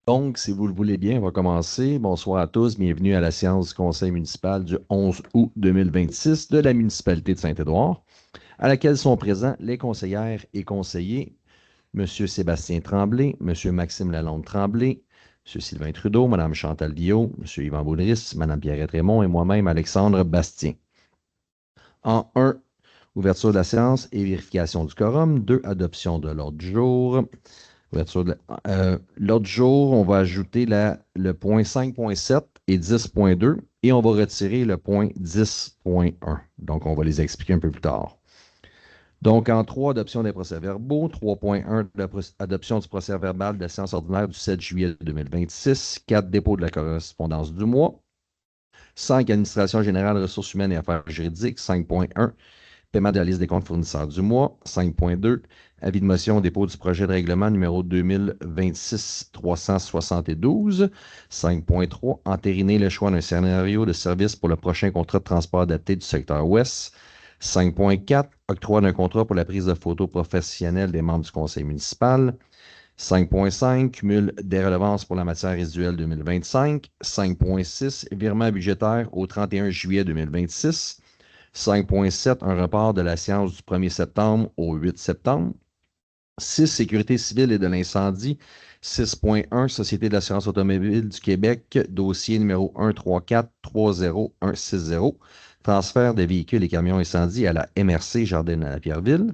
Donc, si vous le voulez bien, on va commencer. Bonsoir à tous. Bienvenue à la séance du Conseil municipal du 11 août 2026 de la municipalité de Saint-Édouard, à laquelle sont présents les conseillères et conseillers, M. Sébastien Tremblay, M. Maxime Lalonde-Tremblay, M. Sylvain Trudeau, Mme Chantal Guillaume, M. Yvan Boulris, Mme Pierrette Raymond et moi-même, Alexandre Bastien. En 1, ouverture de la séance et vérification du quorum. 2, adoption de l'ordre du jour. L'autre jour, on va ajouter le point 5.7 et 10.2 et on va retirer le point 10.1. Donc, on va les expliquer un peu plus tard. Donc, en 3, adoption des procès-verbaux. 3.1, adoption du procès-verbal de la séance ordinaire du 7 juillet 2026. 4, dépôt de la correspondance du mois. 5, administration générale, ressources humaines et affaires juridiques. 5.1, paiement de la liste des comptes fournisseurs du mois. 5.2, avis de motion au dépôt du projet de règlement numéro 2026-372. 5.3, entériner le choix d'un scénario de service pour le prochain contrat de transport adapté du secteur ouest. 5.4, octroi d'un contrat pour la prise de photos professionnelle des membres du conseil municipal. 5.5, cumul des relevances pour la matière résiduelle 2025. 5.6, virement budgétaire au 31 juillet 2026. 5.7, un report de la séance du 1er septembre au 8 septembre. 6, sécurité civile et de l'incendie. 6.1, Société de l'assurance automobile du Québec, dossier numéro 134-30160, transfert de véhicules et camions incendies à la MRC Jardin à la Pierreville.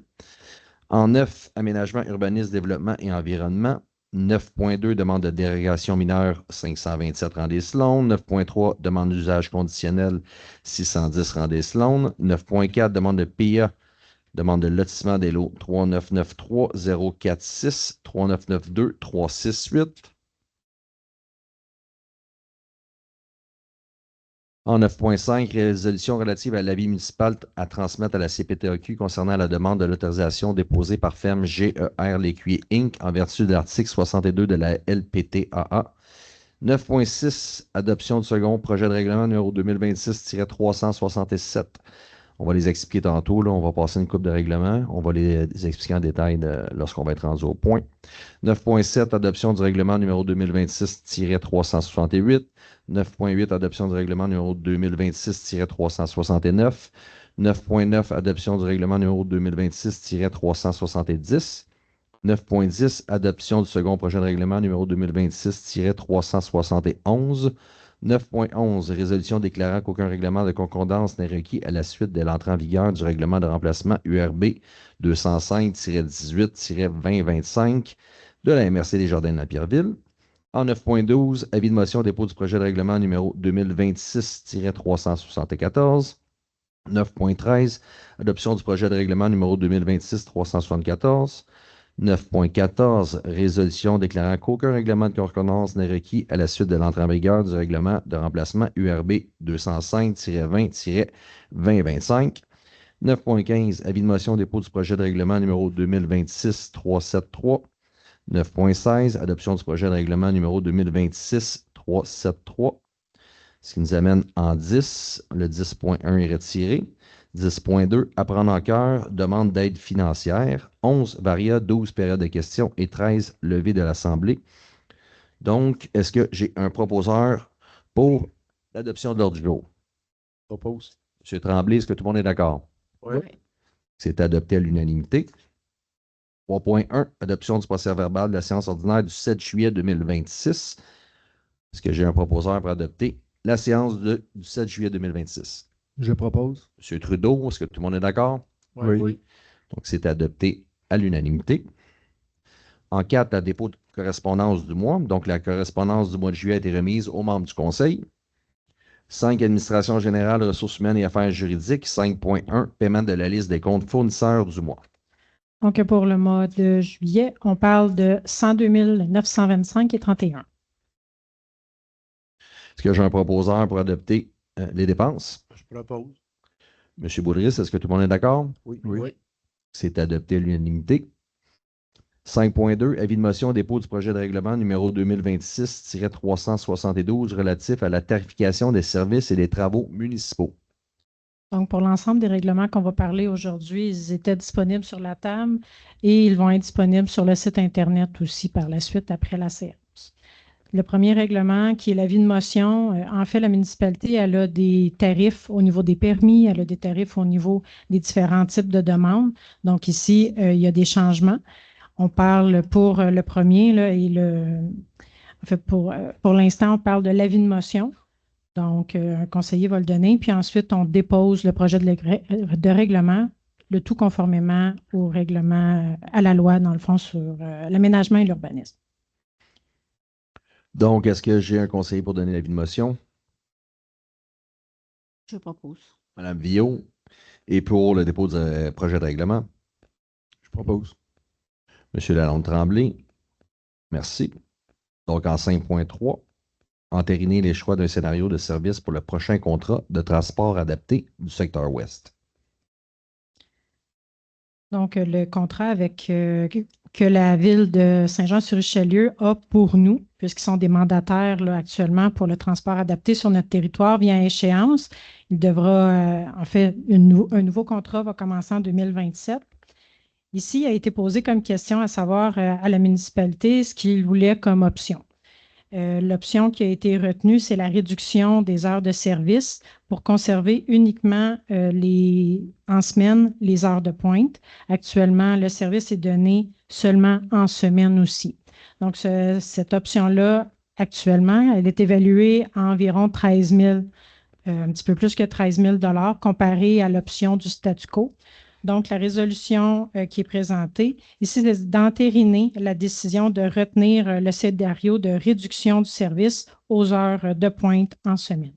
En 9, aménagement, urbanisme, développement et environnement. 9.2, demande de dérogation mineure 527 Randé-Slone. 9.3, demande d'usage conditionnel 610 Randé-Slone. 9.4, demande de PIA, demande de lotissement des lots 3993-046, 3992-368. En 9.5, résolution relative à l'avis municipal à transmettre à la CPTAQ concernant la demande de l'autorisation déposée par Ferme GER L'Écuyer Inc. en vertu de l'article 62 de la LPTAA. 9.6, adoption du second projet de règlement numéro 2026-367. On va les expliquer tantôt. Là. On va passer une coupe de règlement. On va les expliquer en détail lorsqu'on va être rendu au point. 9.7, adoption du règlement numéro 2026-368. 9.8, adoption du règlement numéro 2026-369. 9.9, adoption du règlement numéro 2026-370. 9.10, adoption du second projet de règlement numéro 2026-371. 9.11, résolution déclarant qu'aucun règlement de concordance n'est requis à la suite de l'entrée en vigueur du règlement de remplacement URB 205-18-2025 de la MRC des Jardins de la Pierreville. En 9.12, avis de motion au dépôt du projet de règlement numéro 2026-374. 9.13, adoption du projet de règlement numéro 2026-374. 9.14, résolution déclarant qu'aucun règlement de concordance n'est requis à la suite de l'entrée en vigueur du règlement de remplacement URB 205-20-2025. 9.15, avis de motion au dépôt du projet de règlement numéro 2026-373. 9.16, adoption du projet de règlement numéro 2026-373. Ce qui nous amène en 10. Le 10.1 est retiré. 10.2, à prendre en cœur, demande d'aide financière. 11, varia, 12, période de questions et 13, levée de l'Assemblée. Donc, est-ce que j'ai un proposeur pour l'adoption de l'ordre du jour? Propose. M. Tremblay, est-ce que tout le monde est d'accord? Oui. C'est adopté à l'unanimité. 3.1, adoption du procès-verbal de la séance ordinaire du 7 juillet 2026. Est-ce que j'ai un proposeur pour adopter la séance du 7 juillet 2026? Je propose. M. Trudeau, est-ce que tout le monde est d'accord? Oui. Donc, c'est adopté à l'unanimité. En 4, la dépôt de correspondance du mois. Donc, la correspondance du mois de juillet a été remise aux membres du Conseil. 5, administration générale, ressources humaines et affaires juridiques. 5.1, paiement de la liste des comptes fournisseurs du mois. Donc, pour le mois de juillet, on parle de 102 925 et 31. Est-ce que j'ai un proposeur pour adopter les dépenses? Je propose. M. Boulris, est-ce que tout le monde est d'accord? Oui. C'est adopté à l'unanimité. 5.2, avis de motion au dépôt du projet de règlement numéro 2026-372 relatif à la tarification des services et des travaux municipaux. Donc, pour l'ensemble des règlements qu'on va parler aujourd'hui, ils étaient disponibles sur la table et ils vont être disponibles sur le site Internet aussi par la suite après la séance. Le premier règlement, qui est l'avis de motion, en fait, la municipalité, elle a des tarifs au niveau des permis, elle a des tarifs au niveau des différents types de demandes. Donc ici, il y a des changements. On parle pour le premier, là, en fait, pour l'instant, on parle de l'avis de motion. Donc, un conseiller va le donner, puis ensuite, on dépose le projet de règlement, le tout conformément au règlement, à la loi, dans le fond, sur l'aménagement et l'urbanisme. Donc, est-ce que j'ai un conseiller pour donner l'avis de motion? Je propose. Madame Villot. Et pour le dépôt du projet de règlement? Je propose. Monsieur Lalonde-Tremblay. Merci. Donc, en 5.3, entériner les choix d'un scénario de service pour le prochain contrat de transport adapté du secteur ouest. Donc, le contrat que la ville de Saint-Jean-sur-Richelieu a pour nous, puisqu'ils sont des mandataires là, actuellement pour le transport adapté sur notre territoire, vient à échéance. Il devra, en fait, un nouveau contrat va commencer en 2027. Ici, il a été posé comme question à savoir à la municipalité ce qu'il voulait comme option. L'option qui a été retenue, c'est la réduction des heures de service pour conserver uniquement en semaine les heures de pointe. Actuellement, le service est donné seulement en semaine aussi. Donc, cette option-là, actuellement, elle est évaluée à environ 13 000, un petit peu plus que 13 000 comparé à l'option du statu quo. Donc, la résolution qui est présentée ici, c'est d'entériner la décision de retenir le scénario de réduction du service aux heures de pointe en semaine.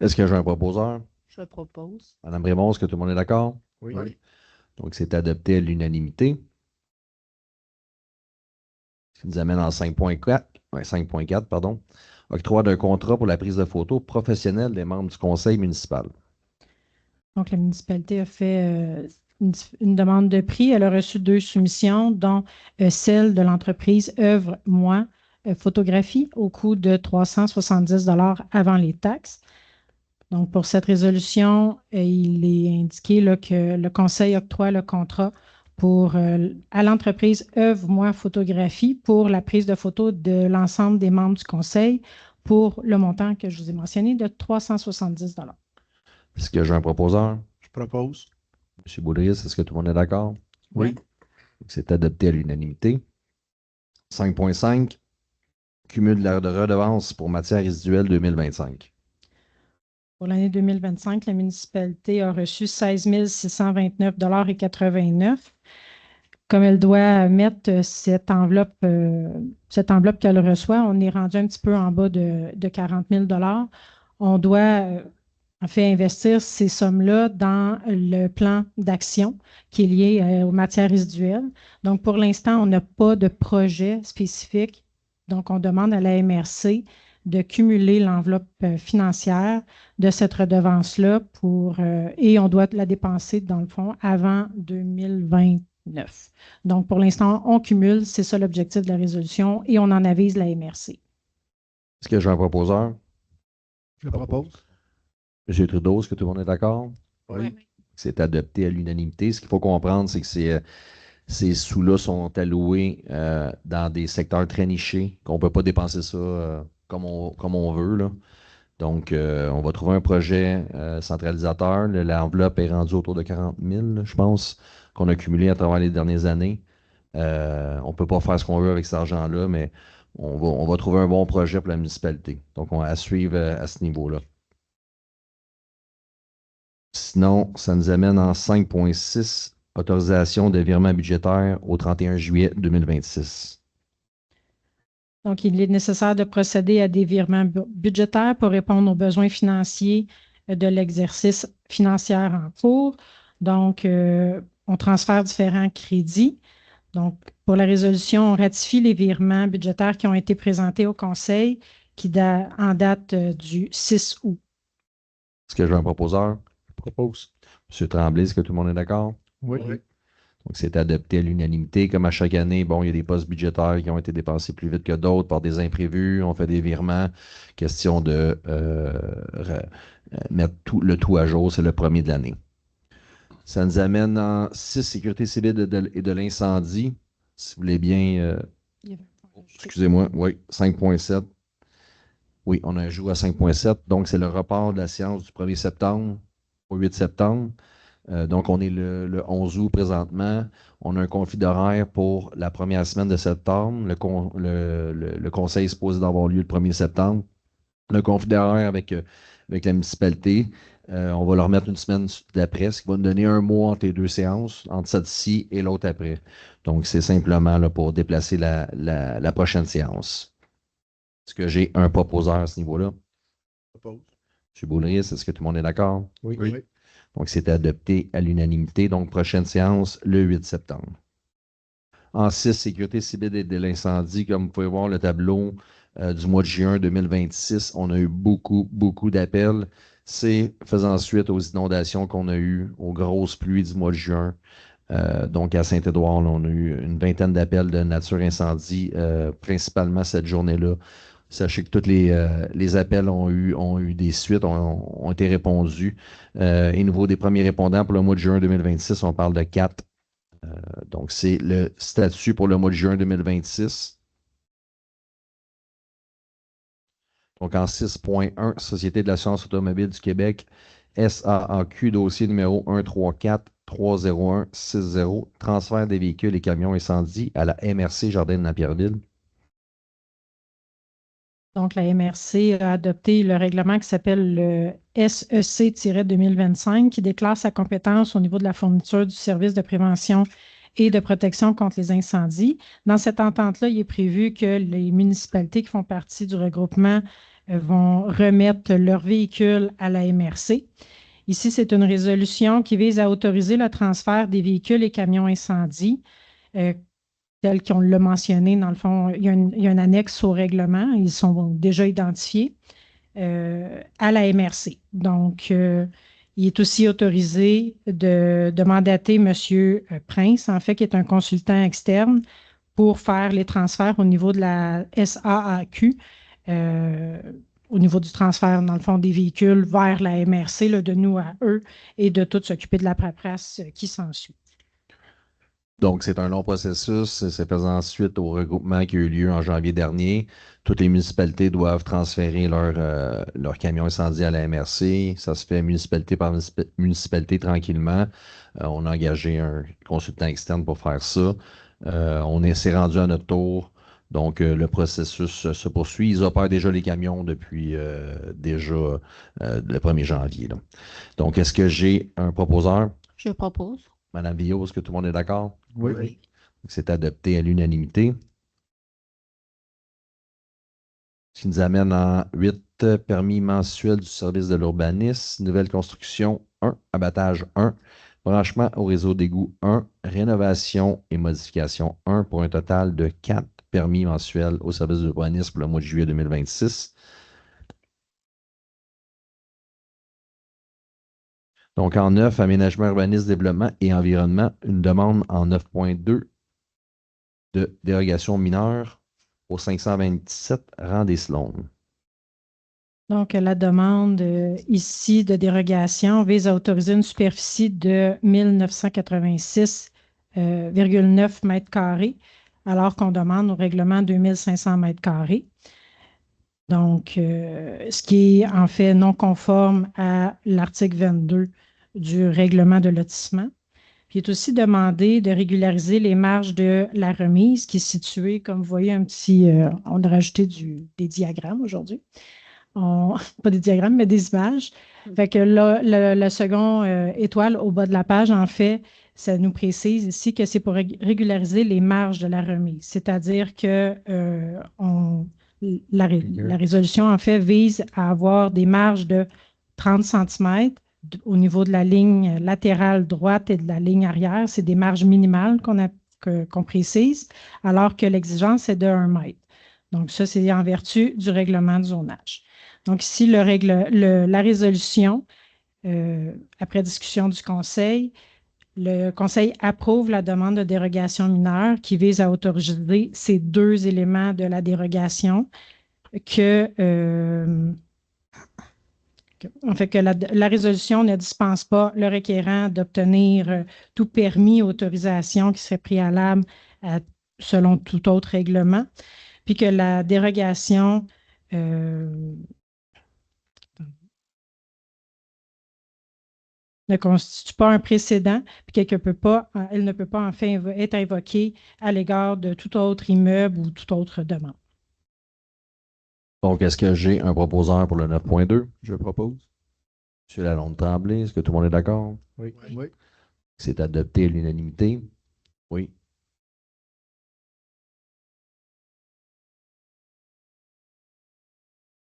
Est-ce que j'ai un proposeur? Je propose. Madame Raymond, est-ce que tout le monde est d'accord? Oui. Donc, c'est adopté à l'unanimité. Ce qui nous amène en 5.4. 5.4, pardon. Octroi d'un contrat pour la prise de photos professionnelle des membres du conseil municipal. Donc, la municipalité a fait une demande de prix. Elle a reçu 2 soumissions, dont celle de l'entreprise Œuvre Moi Photographie au coût de 370 avant les taxes. Donc, pour cette résolution, il est indiqué là, que le conseil octroie le contrat à l'entreprise Œuvre Moi Photographie pour la prise de photos de l'ensemble des membres du conseil pour le montant que je vous ai mentionné de 370 Est-ce que j'ai un proposeur? Je propose. M. Boudris, est-ce que tout le monde est d'accord? Oui. C'est adopté à l'unanimité. 5.5, cumul de la redevance pour matière résiduelle 2025. Pour l'année 2025, la municipalité a reçu 16 629,89 $. Comme elle doit mettre cette enveloppe qu'elle reçoit, on est rendu un petit peu en bas de 40 000 $. On doit en fait investir ces sommes-là dans le plan d'action qui est lié aux matières résiduelles. Donc, pour l'instant, on n'a pas de projet spécifique. Donc, on demande à la MRC de cumuler l'enveloppe financière de cette redevance-là et on doit la dépenser, dans le fond, avant 2029. Donc, pour l'instant, on cumule, c'est ça l'objectif de la résolution, et on en avise la MRC. Est-ce que j'ai un proposeur? Je propose. M. Trudeau, est-ce que tout le monde est d'accord? Oui. C'est adopté à l'unanimité. Ce qu'il faut comprendre, c'est que ces sous-là sont alloués dans des secteurs très nichés, qu'on ne peut pas dépenser ça comme on veut, là. Donc, on va trouver un projet centralisateur. L'enveloppe est rendue autour de 40 000, là, je pense, qu'on a cumulé à travers les dernières années. On ne peut pas faire ce qu'on veut avec cet argent-là, mais on va trouver un bon projet pour la municipalité. Donc, on va suivre à ce niveau-là. Sinon, ça nous amène en 5.6, autorisation de virement budgétaire au 31 juillet 2026. Donc, il est nécessaire de procéder à des virements budgétaires pour répondre aux besoins financiers de l'exercice financier en cours. Donc, on transfère différents crédits. Donc, pour la résolution, on ratifie les virements budgétaires qui ont été présentés au Conseil en date du 6 août. Est-ce que j'ai un proposeur? Je propose. M. Tremblay, est-ce que tout le monde est d'accord? Oui. Donc, c'est adopté à l'unanimité. Comme à chaque année, bon, il y a des postes budgétaires qui ont été dépensés plus vite que d'autres par des imprévus. On fait des virements. Question de mettre le tout à jour. C'est le premier de l'année. Ça nous amène en 6, sécurité civile et de l'incendie. Si vous voulez bien. Excusez-moi, oui, 5,7. Oui, on a un jour à 5,7. Donc, c'est le report de la séance du 1er septembre au 8 septembre. Donc, on est le 11 août présentement. On a un conflit d'horaire pour la première semaine de septembre. Le conseil est supposé d'avoir lieu le 1er septembre. Le conflit d'horaire avec la municipalité. On va leur mettre une semaine d'après, ce qui va nous donner un mois entre les deux séances, entre celle-ci et l'autre après. Donc, c'est simplement là, pour déplacer la prochaine séance. Est-ce que j'ai un proposeur à ce niveau-là? Propose. M. Boulris, est-ce que tout le monde est d'accord? Oui. Donc, c'est adopté à l'unanimité. Donc, prochaine séance, le 8 septembre. En 6, sécurité civile et de l'incendie. Comme vous pouvez voir le tableau du mois de juin 2026, on a eu beaucoup d'appels. C'est faisant suite aux inondations qu'on a eues, aux grosses pluies du mois de juin. Donc, à Saint-Édouard, on a eu une vingtaine d'appels de nature incendie, principalement cette journée-là. Sachez que tous les appels ont eu des suites, ont été répondus. Et au niveau des premiers répondants pour le mois de juin 2026, on parle de 4. Donc, c'est le statut pour le mois de juin 2026. Donc, en 6.1, Société de l'assurance automobile du Québec, SAAQ, dossier numéro 134-301-60, transfert des véhicules et camions incendies à la MRC Jardin de Napierville. Donc, la MRC a adopté le règlement qui s'appelle le SEC-2025 qui déclare sa compétence au niveau de la fourniture du service de prévention et de protection contre les incendies. Dans cette entente-là, il est prévu que les municipalités qui font partie du regroupement vont remettre leurs véhicules à la MRC. Ici, c'est une résolution qui vise à autoriser le transfert des véhicules et camions incendies tel qu'on l'a mentionné, dans le fond, il y a un annexe au règlement, ils sont déjà identifiés à la MRC. Donc, il est aussi autorisé de mandater M. Prince, en fait, qui est un consultant externe, pour faire les transferts au niveau de la SAAQ, au niveau du transfert, dans le fond, des véhicules vers la MRC, là, de nous à eux, et de tout s'occuper de la paperasse qui s'ensuit. Donc, c'est un long processus. C'est faisant suite au regroupement qui a eu lieu en janvier dernier. Toutes les municipalités doivent transférer leur camion incendie à la MRC. Ça se fait municipalité par municipalité tranquillement. On a engagé un consultant externe pour faire ça. On s'est rendu à notre tour. Donc, le processus se poursuit. Ils opèrent déjà les camions depuis déjà le 1er janvier. Là. Donc, est-ce que j'ai un proposeur? Je propose. Madame Villot, est-ce que tout le monde est d'accord? Oui. C'est adopté à l'unanimité. Ce qui nous amène en 8, permis mensuel du service de l'urbanisme, nouvelle construction 1, abattage 1, branchement au réseau d'égout 1, rénovation et modification 1 pour un total de 4 permis mensuels au service de l'urbanisme pour le mois de juillet 2026. Donc en 9, aménagement, urbanisme, développement et environnement, une demande en 9.2 de dérogation mineure au 527 rang des Sloan. Donc, la demande ici de dérogation vise à autoriser une superficie de 1986,9 mètres carrés, alors qu'on demande au règlement 2500 mètres carrés. Donc, ce qui est en fait non conforme à l'article 22 du règlement de lotissement. Puis, il est aussi demandé de régulariser les marges de la remise qui est située, comme vous voyez, on a rajouté des diagrammes aujourd'hui. Pas des diagrammes, mais des images. Fait que là, le second étoile au bas de la page, en fait, ça nous précise ici que c'est pour régulariser les marges de la remise. C'est-à-dire que la résolution, en fait, vise à avoir des marges de 30 cm au niveau de la ligne latérale droite et de la ligne arrière. C'est des marges minimales qu'on précise, alors que l'exigence est de 1 mètre. Donc, ça, c'est en vertu du règlement de zonage. Donc, ici, la résolution, après discussion du Conseil, le Conseil approuve la demande de dérogation mineure qui vise à autoriser ces 2 éléments de la dérogation en fait, que la résolution ne dispense pas le requérant d'obtenir tout permis ou autorisation qui serait préalable selon tout autre règlement. puis que la dérogation ne constitue pas un précédent, puis elle ne peut pas en fait être invoquée à l'égard de tout autre immeuble ou toute autre demande. Donc, est-ce que j'ai un proposeur pour le 9.2? Je propose. M. Lalonde-Tremblay, est-ce que tout le monde est d'accord? Oui. Oui. C'est adopté à l'unanimité? Oui.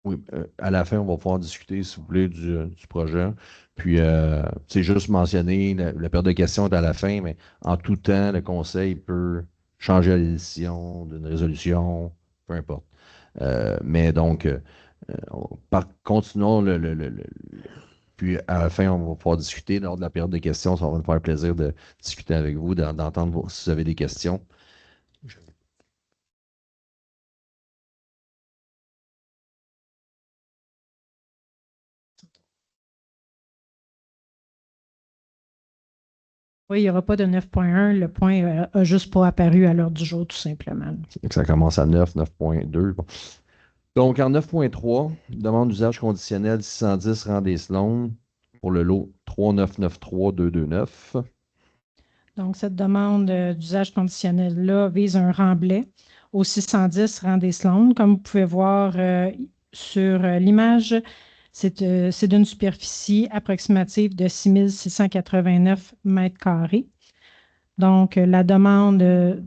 Oui, à la fin, on va pouvoir discuter, s'il vous plaît, du projet. Puis, c'est juste mentionner, la période de questions est à la fin, mais en tout temps, le conseil peut changer la décision d'une résolution, peu importe. Mais donc, continuons puis à la fin, on va pouvoir discuter lors de la période de questions. Ça va me faire plaisir de discuter avec vous, d'entendre si vous avez des questions. Oui, il n'y aura pas de 9.1. Le point n'a juste pas apparu à l'heure du jour, tout simplement. Donc, ça commence à 9, 9.2. Bon. Donc, en 9.3, demande d'usage conditionnel 610 Randé-Sloan pour le lot 3993229. Donc, cette demande d'usage conditionnel-là vise un remblai au 610 Randé-Sloan. Comme vous pouvez voir sur l'image, c'est d'une superficie approximative de 6689 mètres carrés. Donc, la demande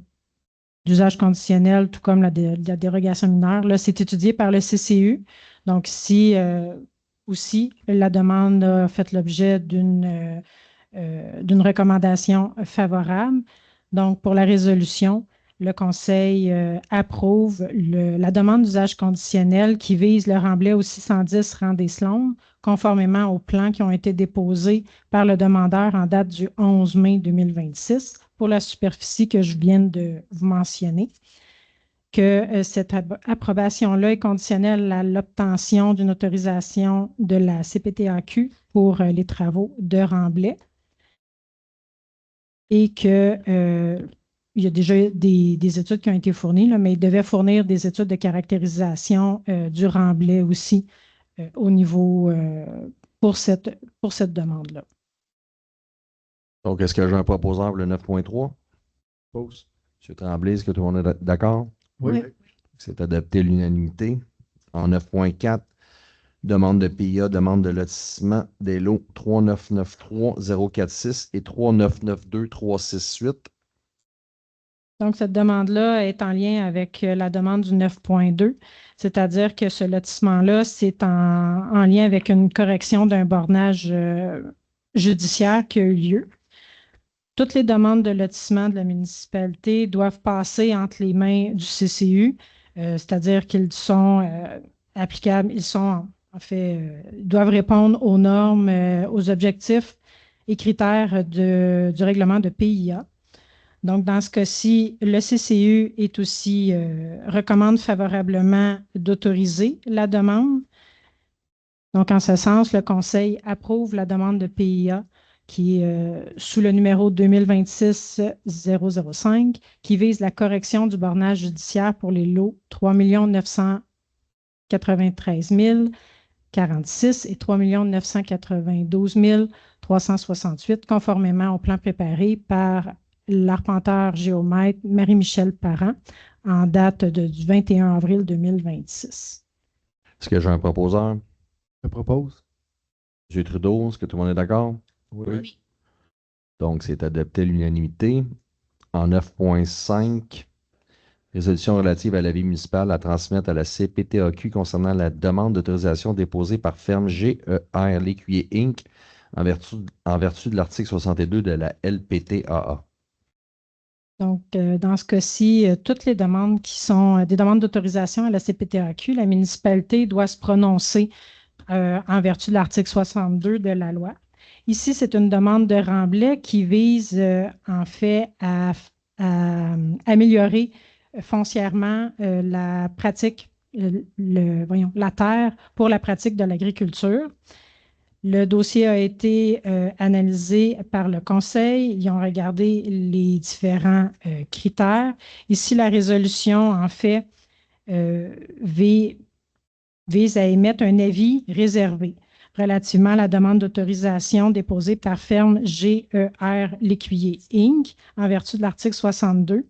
d'usage conditionnel, tout comme la dérogation mineure, là, c'est étudié par le CCU. Donc, si aussi la demande a fait l'objet d'une recommandation favorable. Donc, pour la résolution, le Conseil approuve la demande d'usage conditionnel qui vise le remblai au 610 Randé-Sloan, conformément aux plans qui ont été déposés par le demandeur en date du 11 mai 2026 pour la superficie que je viens de vous mentionner. Que cette approbation-là est conditionnelle à l'obtention d'une autorisation de la CPTAQ pour les travaux de remblai et que il y a déjà des études qui ont été fournies, là, mais il devait fournir des études de caractérisation du remblai aussi au niveau pour cette demande-là. Donc, est-ce que j'ai un proposeur pour le 9.3? Pause. M. Tremblay, est-ce que tout le monde est d'accord? Oui. C'est adopté à l'unanimité. En 9.4, demande de PIA, demande de lotissement des lots 3993046 et 3992368. Donc, cette demande-là est en lien avec la demande du 9.2, c'est-à-dire que ce lotissement-là, c'est en lien avec une correction d'un bornage judiciaire qui a eu lieu. Toutes les demandes de lotissement de la municipalité doivent passer entre les mains du CCU, c'est-à-dire qu'ils sont applicables, ils doivent répondre aux normes, aux objectifs et critères du règlement de PIA. Donc, dans ce cas-ci, le CCU est aussi recommande favorablement d'autoriser la demande. Donc, en ce sens, le Conseil approuve la demande de PIA qui est sous le numéro 2026-005, qui vise la correction du bornage judiciaire pour les lots 3 993 046 et 3 992 368, conformément au plan préparé par l'arpenteur géomètre Marie-Michel Parent en date du 21 avril 2026. Est-ce que j'ai un proposeur? Je propose. M. Trudeau, est-ce que tout le monde est d'accord? Oui. Donc, c'est adopté à l'unanimité. En 9.5, résolution relative à l'avis municipal à transmettre à la CPTAQ concernant la demande d'autorisation déposée par Ferme GER L'Écuyer Inc. en vertu de l'article 62 de la LPTAA. Donc, dans ce cas-ci, toutes les demandes qui sont des demandes d'autorisation à la CPTAQ, la municipalité doit se prononcer en vertu de l'article 62 de la loi. Ici, c'est une demande de remblai qui vise en fait à améliorer foncièrement la pratique, la terre pour la pratique de l'agriculture. Le dossier a été analysé par le Conseil. Ils ont regardé les différents critères. Ici, la résolution, en fait, vise à émettre un avis réservé relativement à la demande d'autorisation déposée par Ferme GER L'Écuyer Inc. en vertu de l'article 62.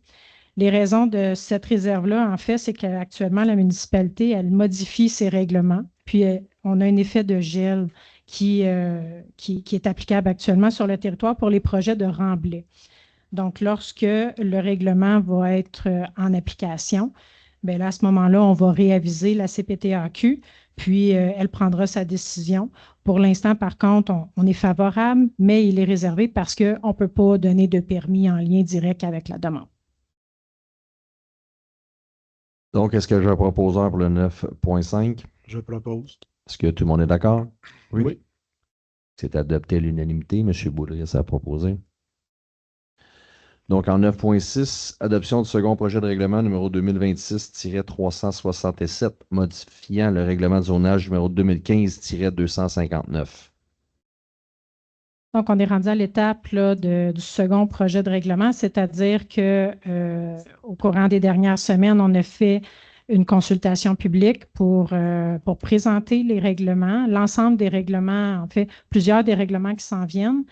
Les raisons de cette réserve-là, en fait, c'est qu'actuellement, la municipalité, elle modifie ses règlements, puis on a un effet de gel qui est applicable actuellement sur le territoire pour les projets de remblai. Donc, lorsque le règlement va être en application, bien là, à ce moment-là, on va réaviser la CPTAQ, puis elle prendra sa décision. Pour l'instant, par contre, on est favorable, mais il est réservé parce qu'on ne peut pas donner de permis en lien direct avec la demande. Donc, est-ce que j'ai un proposeur pour le 9.5? Je propose. Est-ce que tout le monde est d'accord? Oui. C'est adopté à l'unanimité. M. Boulris a proposé. Donc, en 9.6, adoption du second projet de règlement numéro 2026-367, modifiant le règlement de zonage numéro 2015-259. Donc, on est rendu à l'étape là, du second projet de règlement, c'est-à-dire que au courant des dernières semaines, on a fait une consultation publique pour présenter les règlements, l'ensemble des règlements, en fait, plusieurs des règlements qui s'en viennent.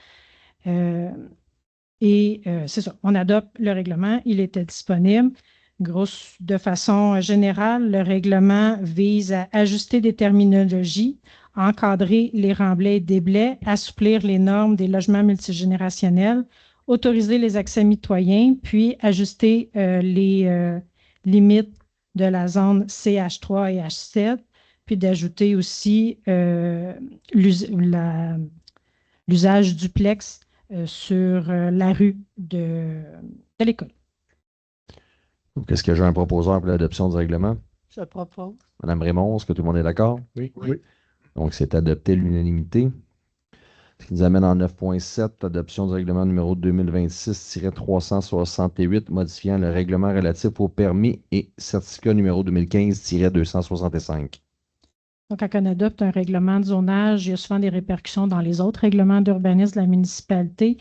C'est ça, on adopte le règlement, il était disponible. De façon générale, le règlement vise à ajuster des terminologies, encadrer les remblais et déblais, assouplir les normes des logements multigénérationnels, autoriser les accès mitoyens, puis ajuster les limites de la zone CH3 et H7, puis d'ajouter aussi l'usage duplex sur la rue de l'école. Donc, est-ce que j'ai un proposeur pour l'adoption du règlement? Je propose. Madame Raymond, est-ce que tout le monde est d'accord? Oui. Donc, c'est adopté à l'unanimité. Ce qui nous amène en 9.7, adoption du règlement numéro 2026-368, modifiant le règlement relatif aux permis et certificat numéro 2015-265. Donc, quand on adopte un règlement de zonage, il y a souvent des répercussions dans les autres règlements d'urbanisme de la municipalité.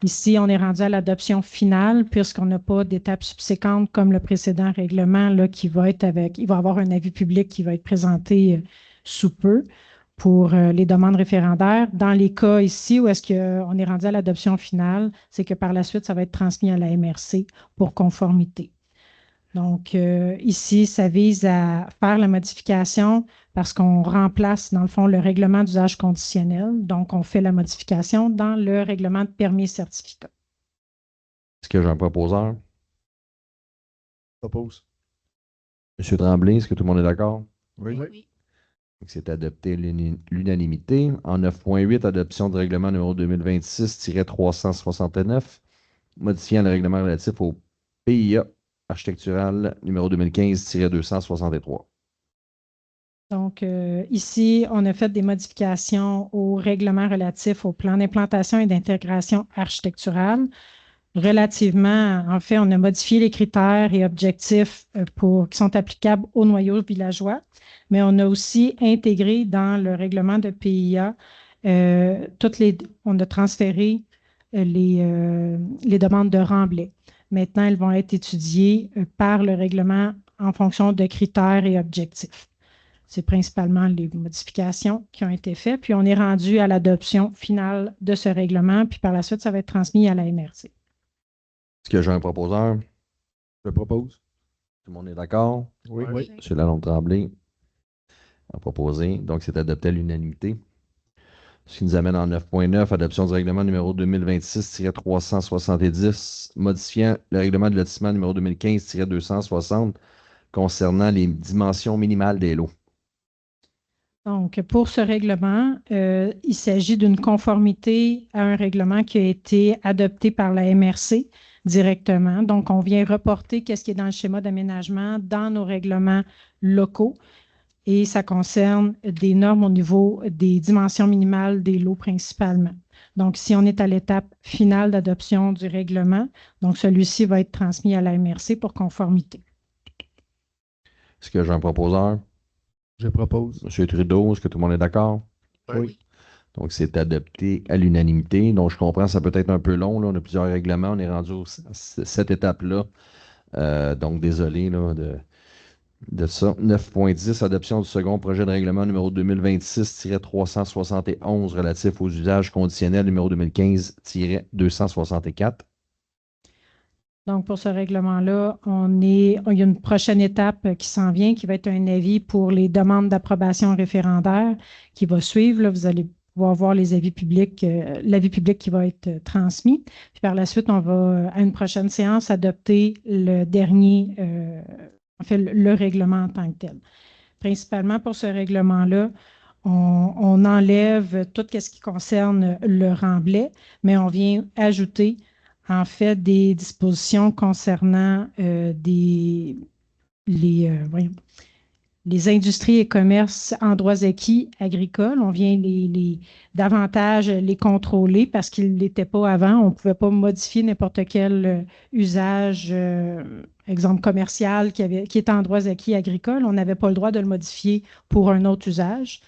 Ici, on est rendu à l'adoption finale puisqu'on n'a pas d'étape subséquente comme le précédent règlement là, il va avoir un avis public qui va être présenté sous peu pour les demandes référendaires. Dans les cas ici où est-ce qu'on est rendu à l'adoption finale, c'est que par la suite, ça va être transmis à la MRC pour conformité. Donc, ici, ça vise à faire la modification parce qu'on remplace, dans le fond, le règlement d'usage conditionnel. Donc, on fait la modification dans le règlement de permis et certificat. Est-ce que j'ai un proposeur? Propose. M. Tremblay, est-ce que tout le monde est d'accord? Oui. Oui. Donc, c'est adopté à l'unanimité. En 9.8, adoption du règlement numéro 2026-369, modifiant le règlement relatif au PIA architectural numéro 2015-263. Donc, ici, on a fait des modifications au règlement relatif au plan d'implantation et d'intégration architecturale. Relativement, en fait, on a modifié les critères et objectifs qui sont applicables aux noyaux villageois, mais on a aussi intégré dans le règlement de PIA, on a transféré les demandes de remblai. Maintenant, elles vont être étudiées par le règlement en fonction de critères et objectifs. C'est principalement les modifications qui ont été faites. Puis, on est rendu à l'adoption finale de ce règlement. Puis, par la suite, ça va être transmis à la MRC. Est-ce que j'ai un proposeur? Je propose. Tout le monde est d'accord? Oui. Oui. M. Lalonde-Tremblay a proposé. Donc, c'est adopté à l'unanimité. Ce qui nous amène en 9.9, adoption du règlement numéro 2026-370, modifiant le règlement de lotissement numéro 2015-260 concernant les dimensions minimales des lots. Donc, pour ce règlement, il s'agit d'une conformité à un règlement qui a été adopté par la MRC directement. Donc, on vient reporter ce qui est dans le schéma d'aménagement dans nos règlements locaux et ça concerne des normes au niveau des dimensions minimales des lots principalement. Donc, si on est à l'étape finale d'adoption du règlement, donc celui-ci va être transmis à la MRC pour conformité. Est-ce que j'ai un proposeur? Je propose. M. Trudeau, est-ce que tout le monde est d'accord? Oui. Donc, c'est adopté à l'unanimité. Donc, je comprends, ça peut être un peu long. Là. On a plusieurs règlements. On est rendu à cette étape-là. Donc, désolé là, De ça, 9.10, adoption du second projet de règlement numéro 2026-371 relatif aux usages conditionnels numéro 2015-264. Donc, pour ce règlement-là, il y a une prochaine étape qui s'en vient, qui va être un avis pour les demandes d'approbation référendaire qui va suivre. Là, vous allez pouvoir voir les avis publics, l'avis public qui va être transmis. Puis par la suite, on va, à une prochaine séance, adopter le dernier, le règlement en tant que tel. Principalement pour ce règlement-là, on enlève tout ce qui concerne le remblai, mais on vient ajouter en fait des dispositions concernant les industries et commerces en droits acquis agricoles. On vient davantage les contrôler parce qu'ils ne l'étaient pas avant. On ne pouvait pas modifier n'importe quel usage, exemple commercial qui était en droits acquis agricoles. On n'avait pas le droit de le modifier pour un autre usage.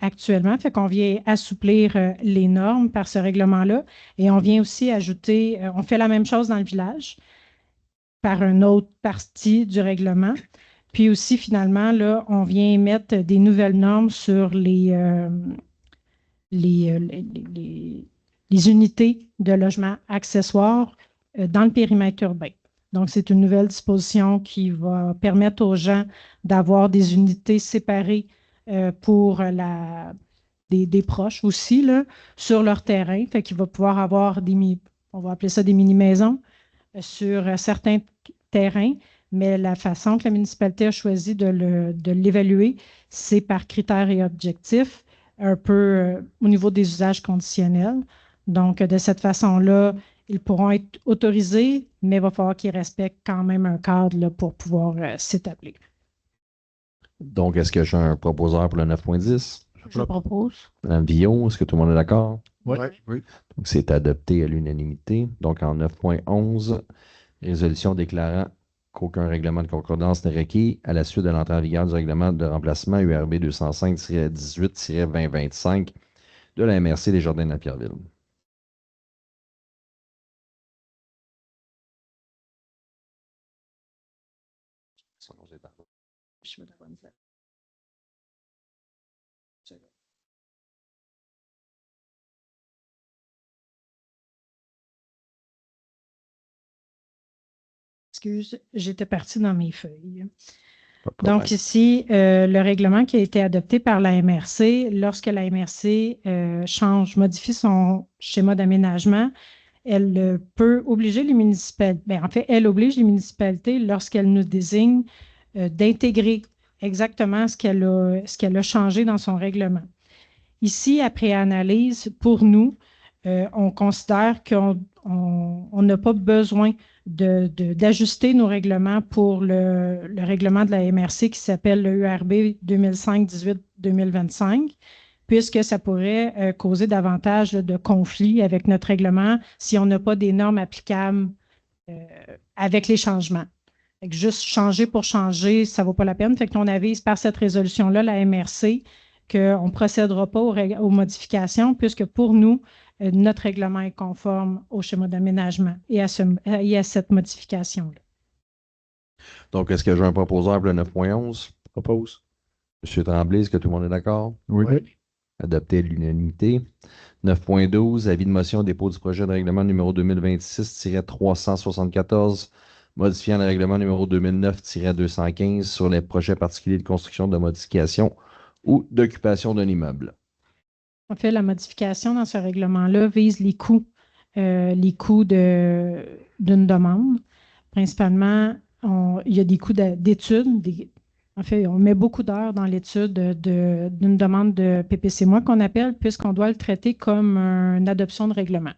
Actuellement, fait qu'on vient assouplir les normes par ce règlement-là et on vient aussi ajouter, on fait la même chose dans le village par une autre partie du règlement. Puis aussi, finalement, là, on vient mettre des nouvelles normes sur les unités de logement accessoires dans le périmètre urbain. Donc, c'est une nouvelle disposition qui va permettre aux gens d'avoir des unités séparées pour des proches aussi là, sur leur terrain. Fait qu'il va pouvoir avoir on va appeler ça des mini-maisons sur certains terrains, mais la façon que la municipalité a choisi de l'évaluer, c'est par critères et objectifs, un peu au niveau des usages conditionnels. Donc, de cette façon-là, ils pourront être autorisés, mais il va falloir qu'ils respectent quand même un cadre là, pour pouvoir s'établir. Donc, est-ce que j'ai un proposeur pour le 9.10? Je propose. Madame Villot, est-ce que tout le monde est d'accord? Oui. Donc, c'est adopté à l'unanimité. Donc, en 9.11, résolution déclarant qu'aucun règlement de concordance n'est requis à la suite de l'entrée en vigueur du règlement de remplacement URB 205-18-2025 de la MRC des Jardins de la Pierreville. Excuse, j'étais partie dans mes feuilles. Pas de problème. Donc ici, le règlement qui a été adopté par la MRC, lorsque la MRC modifie son schéma d'aménagement, elle peut obliger les municipalités, en fait, elle oblige les municipalités, lorsqu'elle nous désigne, d'intégrer exactement ce qu'elle a changé dans son règlement. Ici, après analyse, pour nous, on considère qu'on n'a pas besoin d'ajuster nos règlements pour le règlement de la MRC qui s'appelle le URB 2005-18-2025, puisque ça pourrait causer davantage de conflits avec notre règlement si on n'a pas des normes applicables avec les changements. Fait que juste changer pour changer, ça ne vaut pas la peine. Fait qu'on avise par cette résolution-là la MRC qu'on ne procédera pas aux modifications, puisque pour nous, notre règlement est conforme au schéma d'aménagement et à cette modification-là. Donc, est-ce que j'ai un proposeur pour le 9.11? Propose. M. Tremblay, est-ce que tout le monde est d'accord? Oui. Adopté à l'unanimité. 9.12, avis de motion au dépôt du projet de règlement numéro 2026-374, modifiant le règlement numéro 2009-215 sur les projets particuliers de construction, de modification ou d'occupation d'un immeuble. En fait, la modification dans ce règlement-là vise les coûts d'une demande. Principalement, il y a des coûts d'études. En fait, on met beaucoup d'heures dans l'étude d'une demande de PPC-moi qu'on appelle, puisqu'on doit le traiter comme une adoption de règlement.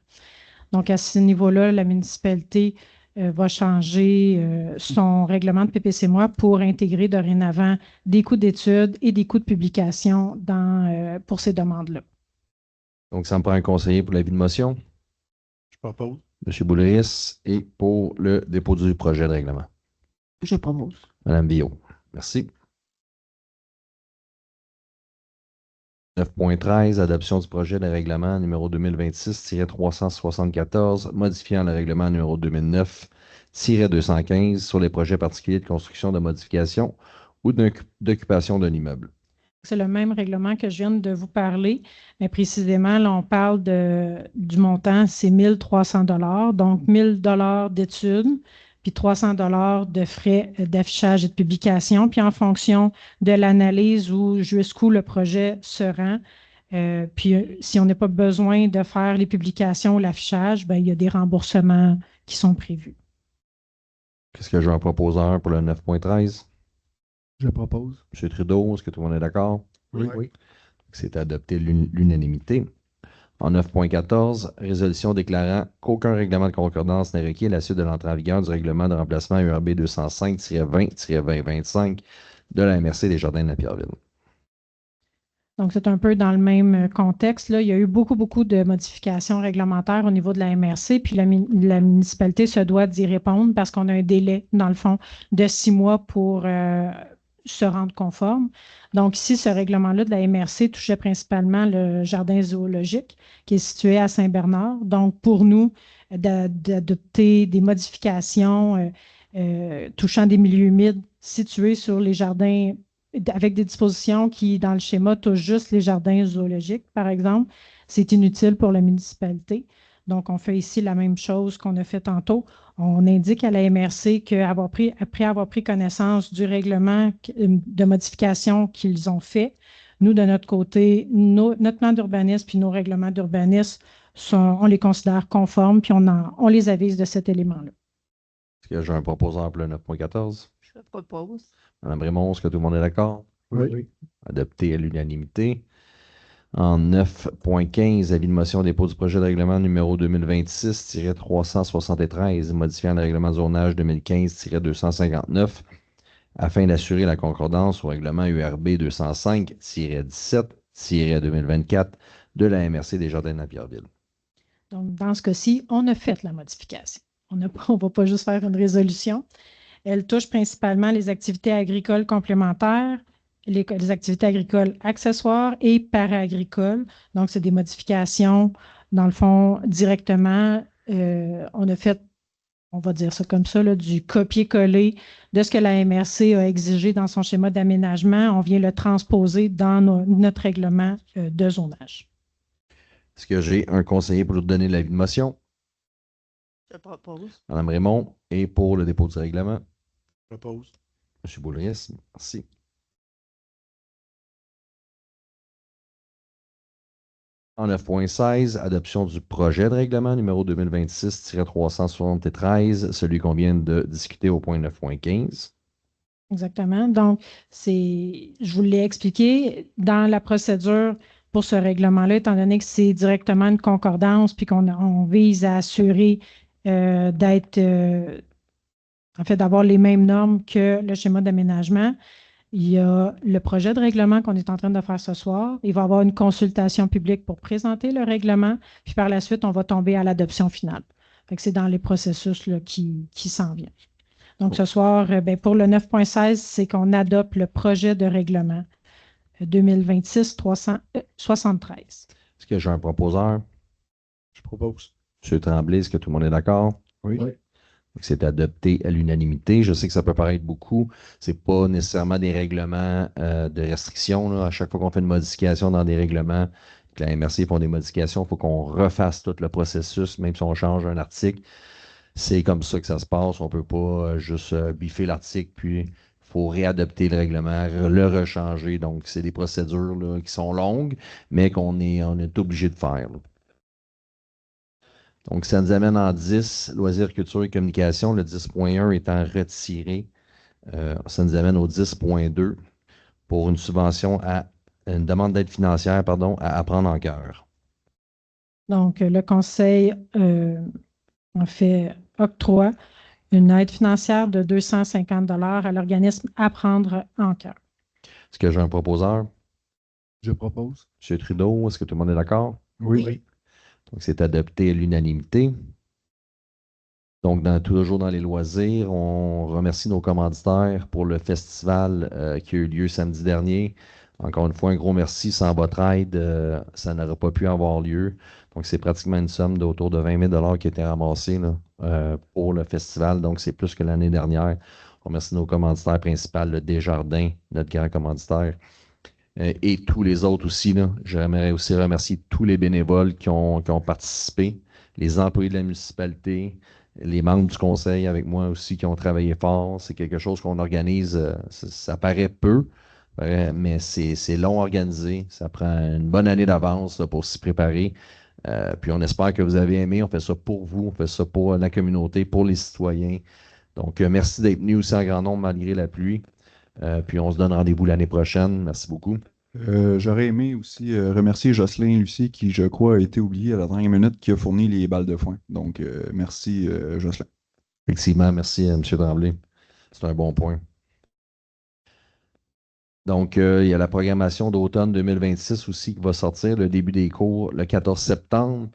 Donc, à ce niveau-là, la municipalité va changer son règlement de PPC-moi pour intégrer dorénavant des coûts d'études et des coûts de publication pour ces demandes-là. Donc, ça me prend un conseiller pour l'avis de motion. Je propose. M. Boulris, et pour le dépôt du projet de règlement. Je propose. Mme Villot. Merci. 9.13, adoption du projet de règlement numéro 2026-374, modifiant le règlement numéro 215 sur les projets particuliers de construction, de modification ou d'occupation d'un immeuble. C'est le même règlement que je viens de vous parler, mais précisément, là, on parle du montant, c'est 1 300 $, donc 1 000 $ d'études, puis 300 $ de frais d'affichage et de publication, puis en fonction de l'analyse ou jusqu'où le projet se rend, puis si on n'a pas besoin de faire les publications ou l'affichage, ben, il y a des remboursements qui sont prévus. Qu'est-ce que j'ai un proposeur pour le 9.13? Je propose. M. Trudeau, est-ce que tout le monde est d'accord? Oui. C'est adopté l'unanimité. En 9.14, résolution déclarant qu'aucun règlement de concordance n'est requis à la suite de l'entrée en vigueur du règlement de remplacement URB 205-20-2025 de la MRC des Jardins de la Pierreville. Donc, c'est un peu dans le même contexte, là. Il y a eu beaucoup de modifications réglementaires au niveau de la MRC, puis la municipalité se doit d'y répondre parce qu'on a un délai, dans le fond, de 6 mois pour se rendre conforme. Donc, ici, ce règlement-là de la MRC touchait principalement le jardin zoologique qui est situé à Saint-Bernard. Donc, pour nous, d'adopter des modifications touchant des milieux humides situés sur les jardins avec des dispositions qui, dans le schéma, touchent juste les jardins zoologiques, par exemple, c'est inutile pour la municipalité. Donc, on fait ici la même chose qu'on a fait tantôt. On indique à la MRC qu'après avoir pris connaissance du règlement de modification qu'ils ont fait, nous, de notre côté, notre plan d'urbanisme puis nos règlements d'urbanisme, on les considère conformes puis on les avise de cet élément-là. Est-ce que j'ai un proposeur pour le 9.14? Je propose. Mme Raymond, est-ce que tout le monde est d'accord? Oui. Adopté à l'unanimité. En 9.15, avis de motion dépôt du projet de règlement numéro 2026-373, modifiant le règlement de zonage 2015-259, afin d'assurer la concordance au règlement URB 205-17-2024 de la MRC des Jardins de la Pierreville. Donc, dans ce cas-ci, on a fait la modification. On ne va pas juste faire une résolution. Elle touche principalement les activités agricoles complémentaires, les activités agricoles accessoires et para-agricoles. Donc, c'est des modifications, dans le fond, directement. On a fait, on va dire ça comme ça, là, du copier-coller de ce que la MRC a exigé dans son schéma d'aménagement. On vient le transposer dans notre règlement de zonage. Est-ce que j'ai un conseiller pour vous donner l'avis de motion? Je propose. Mme Raymond, et pour le dépôt du règlement? Je propose. M. Boulris, merci. En 9.16, adoption du projet de règlement numéro 2026-373, celui qu'on vient de discuter au point 9.15. Exactement. Donc, je vous l'ai expliqué, dans la procédure pour ce règlement-là, étant donné que c'est directement une concordance, puis qu'on vise à assurer d'avoir les mêmes normes que le schéma d'aménagement. Il y a le projet de règlement qu'on est en train de faire ce soir. Il va y avoir une consultation publique pour présenter le règlement, puis par la suite, on va tomber à l'adoption finale. Fait que c'est dans les processus là, qui s'en viennent. Donc, ce soir, pour le 9.16, c'est qu'on adopte le projet de règlement 2026-373. Est-ce que j'ai un proposeur? Je propose. M. Tremblay, est-ce que tout le monde est d'accord? Oui. C'est adopté à l'unanimité. Je sais que ça peut paraître beaucoup. Ce n'est pas nécessairement des règlements de restriction, là. À chaque fois qu'on fait une modification dans des règlements, que la MRC font des modifications, il faut qu'on refasse tout le processus, même si on change un article. C'est comme ça que ça se passe. On ne peut pas juste biffer l'article, puis il faut réadopter le règlement, le rechanger. Donc, c'est des procédures là, qui sont longues, mais on est obligé de faire, là. Donc, ça nous amène en 10, loisirs, culture et communication. Le 10.1 étant retiré, ça nous amène au 10.2 pour une subvention une demande d'aide financière, à apprendre en cœur. Donc, le conseil en fait octroie une aide financière de 250 $ à l'organisme Apprendre en cœur. Est-ce que j'ai un proposeur? Je propose. M. Trudeau, est-ce que tout le monde est d'accord? Oui. Donc, c'est adopté à l'unanimité. Donc, toujours dans les loisirs, on remercie nos commanditaires pour le festival qui a eu lieu samedi dernier. Encore une fois, un gros merci. Sans votre aide, ça n'aurait pas pu avoir lieu. Donc, c'est pratiquement une somme d'autour de 20 000 qui a été ramassée là, pour le festival. Donc, c'est plus que l'année dernière. On remercie nos commanditaires principaux, le Desjardins, notre grand commanditaire, et tous les autres aussi, là. J'aimerais aussi remercier tous les bénévoles qui ont participé, les employés de la municipalité, les membres du conseil avec moi aussi qui ont travaillé fort. C'est quelque chose qu'on organise, ça paraît peu, mais c'est long à organiser. Ça prend une bonne année d'avance là, pour s'y préparer. Puis on espère que vous avez aimé. On fait ça pour vous, on fait ça pour la communauté, pour les citoyens. Donc, merci d'être venus aussi en grand nombre malgré la pluie. Puis on se donne rendez-vous l'année prochaine. Merci beaucoup. J'aurais aimé aussi remercier Jocelyn Lucie, qui, je crois, a été oublié à la dernière minute, qui a fourni les balles de foin. Donc, merci, Jocelyn. Effectivement, merci M. Tremblay. C'est un bon point. Donc, il y a la programmation d'automne 2026 aussi qui va sortir, le début des cours le 14 septembre.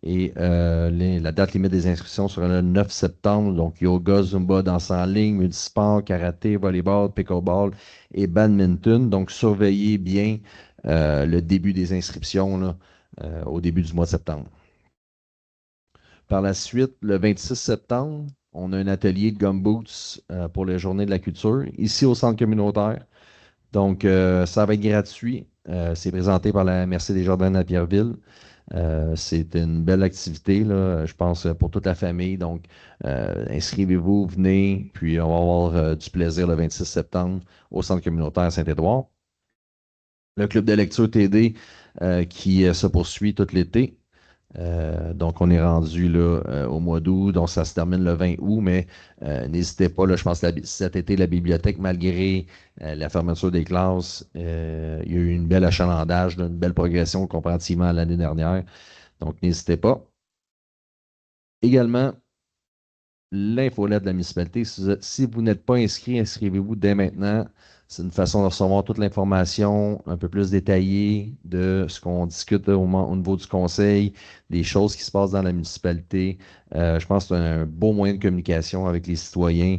Et la date limite des inscriptions sera le 9 septembre. Donc, yoga, zumba, danse en ligne, multisport, karaté, volleyball, pickleball et badminton. Donc, surveillez bien le début des inscriptions là, au début du mois de septembre. Par la suite, le 26 septembre, on a un atelier de gumboots pour les Journées de la culture, ici au centre communautaire. Donc, ça va être gratuit. C'est présenté par la Merci des Jardins à Pierreville. C'est une belle activité, là, je pense, pour toute la famille. Donc, inscrivez-vous, venez, puis on va avoir du plaisir le 26 septembre au centre communautaire Saint-Édouard. Le club de lecture TD qui se poursuit tout l'été. Donc, on est rendu là, au mois d'août, donc ça se termine le 20 août, mais n'hésitez pas, là, je pense que cet été, la bibliothèque, malgré la fermeture des classes, il y a eu une belle achalandage, là, une belle progression comparativement à l'année dernière. Donc, n'hésitez pas. Également, l'infolette de la municipalité. Si vous n'êtes pas inscrit, inscrivez-vous dès maintenant. C'est une façon de recevoir toute l'information un peu plus détaillée de ce qu'on discute au niveau du conseil, des choses qui se passent dans la municipalité. Je pense que c'est un beau moyen de communication avec les citoyens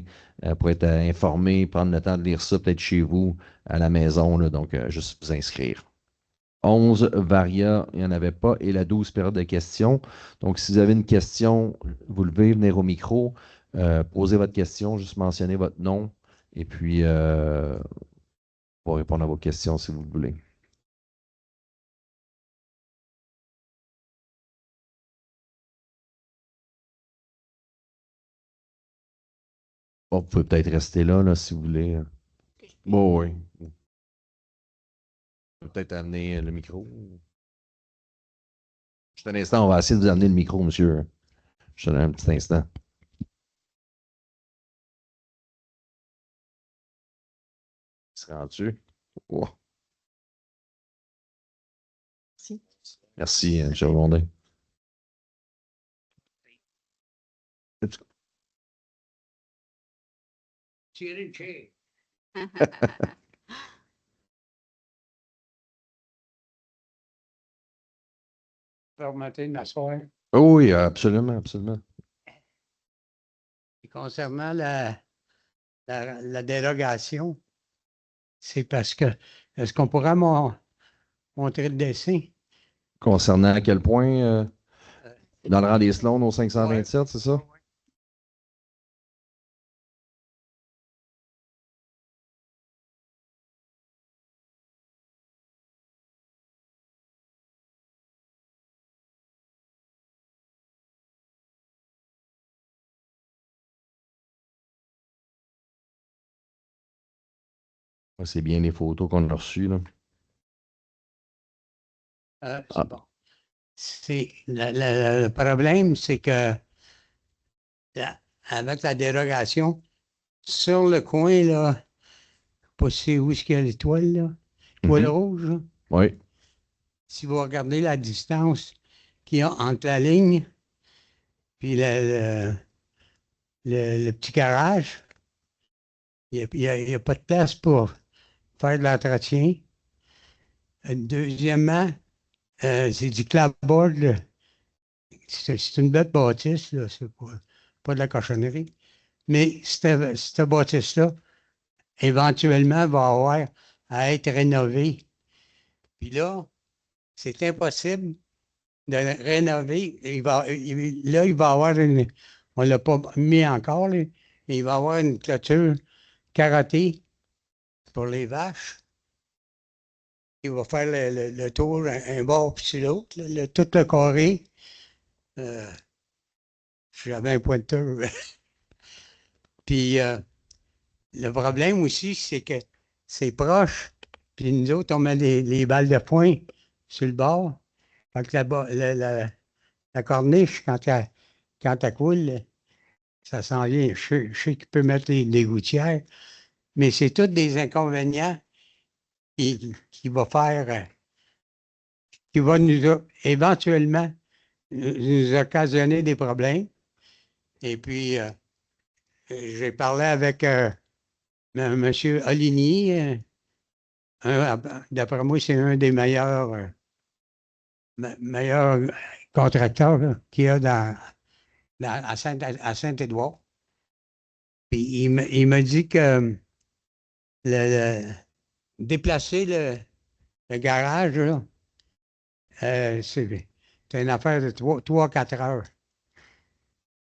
pour être informés, prendre le temps de lire ça peut-être chez vous, à la maison. Là, donc, juste vous inscrire. 11 varia, il n'y en avait pas, et la 12 période de questions. Donc, si vous avez une question, vous levez, venir au micro, posez votre question, juste mentionnez votre nom, et puis on va répondre à vos questions si vous voulez. Bon, vous pouvez peut-être rester là, si vous voulez. Bon, oui. Vous pouvez peut-être amener le micro. Juste un instant, on va essayer de vous amener le micro, monsieur. Juste un petit instant. Il se rendu? Oh. Merci. Merci, M. Blondin. Formater de m'asseoir. Oui, absolument, absolument. Et concernant la dérogation, c'est parce que, est-ce qu'on pourra montrer le dessin? Concernant à quel point, dans le rang des Sloan au 527, c'est ça? C'est bien les photos qu'on a reçues, là. C'est bon. Le problème, c'est que avec la dérogation, sur le coin, là, je sais pas si où est-ce qu'il y a l'étoile, là, l'étoile rouge, là. Oui. Si vous regardez la distance qu'il y a entre la ligne puis le petit garage, il n'y a pas de place pour faire de l'entretien. Deuxièmement, c'est du clapboard, là. C'est une belle bâtisse, là. C'est pas de la cochonnerie. Mais cette bâtisse-là, éventuellement, va avoir à être rénovée. Puis là, c'est impossible de rénover. Là, il va y avoir une. On ne l'a pas mis encore, là, mais il va y avoir une clôture carottée pour les vaches. Il va faire le tour, un bord puis l'autre, tout le carré. J'avais un pointeur. Puis le problème aussi, c'est que c'est proche. Puis nous autres, on met les balles de foin sur le bord. Fait que la corniche, quand elle coule, ça s'en vient. Je sais qu'il peut mettre des gouttières, mais c'est tous des inconvénients qui va faire, qui va éventuellement nous occasionner des problèmes. Et puis, j'ai parlé avec M. Oligny. D'après moi, c'est un des meilleurs contracteurs là, qu'il y a à Saint-Édouard. Puis il m'a dit que déplacer le garage, là, c'est une affaire de 3-4 heures.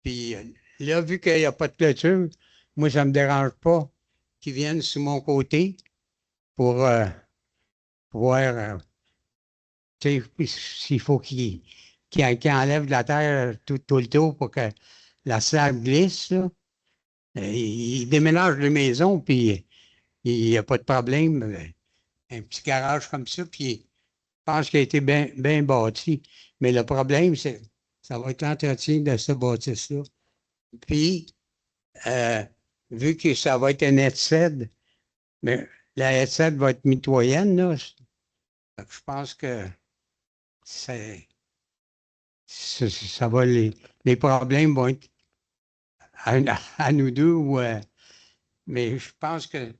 Puis là, vu qu'il n'y a pas de clôture, moi, ça ne me dérange pas qu'ils viennent sur mon côté pour pouvoir, tu sais, s'il faut qu'il enlève de la terre tout le tour pour que la slab glisse, là. Il déménage les maisons, puis il n'y a pas de problème. Un petit garage comme ça, puis je pense qu'il a été bien bâti. Mais le problème, c'est ça va être l'entretien de ce bâtisse-là. Puis, vu que ça va être un headset, mais la headset va être mitoyenne, là. Je pense que ça va les problèmes vont être à nous deux. Mais je pense que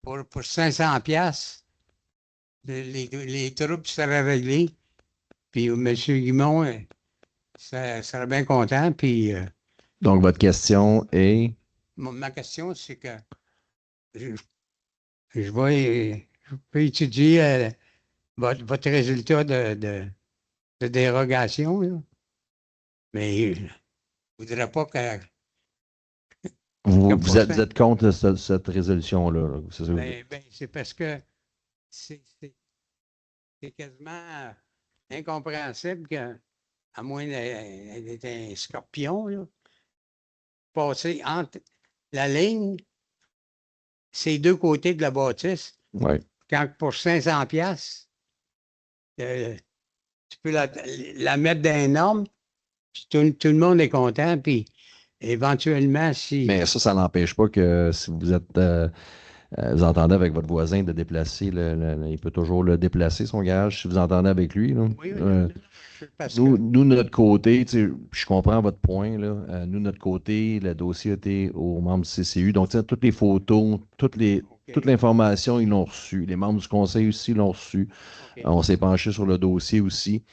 pour 500 $, les troubles seraient réglés. Puis M. Guimond serait bien content. Puis, Donc, votre question est? Ma question, c'est que je peux étudier votre résultat de dérogation, là. Mais je ne voudrais pas que. Vous êtes contre cette résolution-là, là, c'est ça? C'est parce que c'est quasiment incompréhensible qu'à moins d'être un scorpion, là, passer entre la ligne, ces deux côtés de la bâtisse. Ouais. Quand pour 500 $, tu peux la mettre dans les normes, puis tout le monde est content, puis éventuellement, si... Mais ça n'empêche pas que si vous êtes... vous entendez avec votre voisin de déplacer, il peut toujours le déplacer, son garage, si vous entendez avec lui. Là. Oui, nous, notre côté, je comprends votre point. Là, nous, notre côté, le dossier a été aux membres du CCU. Donc, toutes les photos, toute l'information, ils l'ont reçu. Les membres du conseil aussi l'ont reçu. Okay. On s'est penché sur le dossier aussi.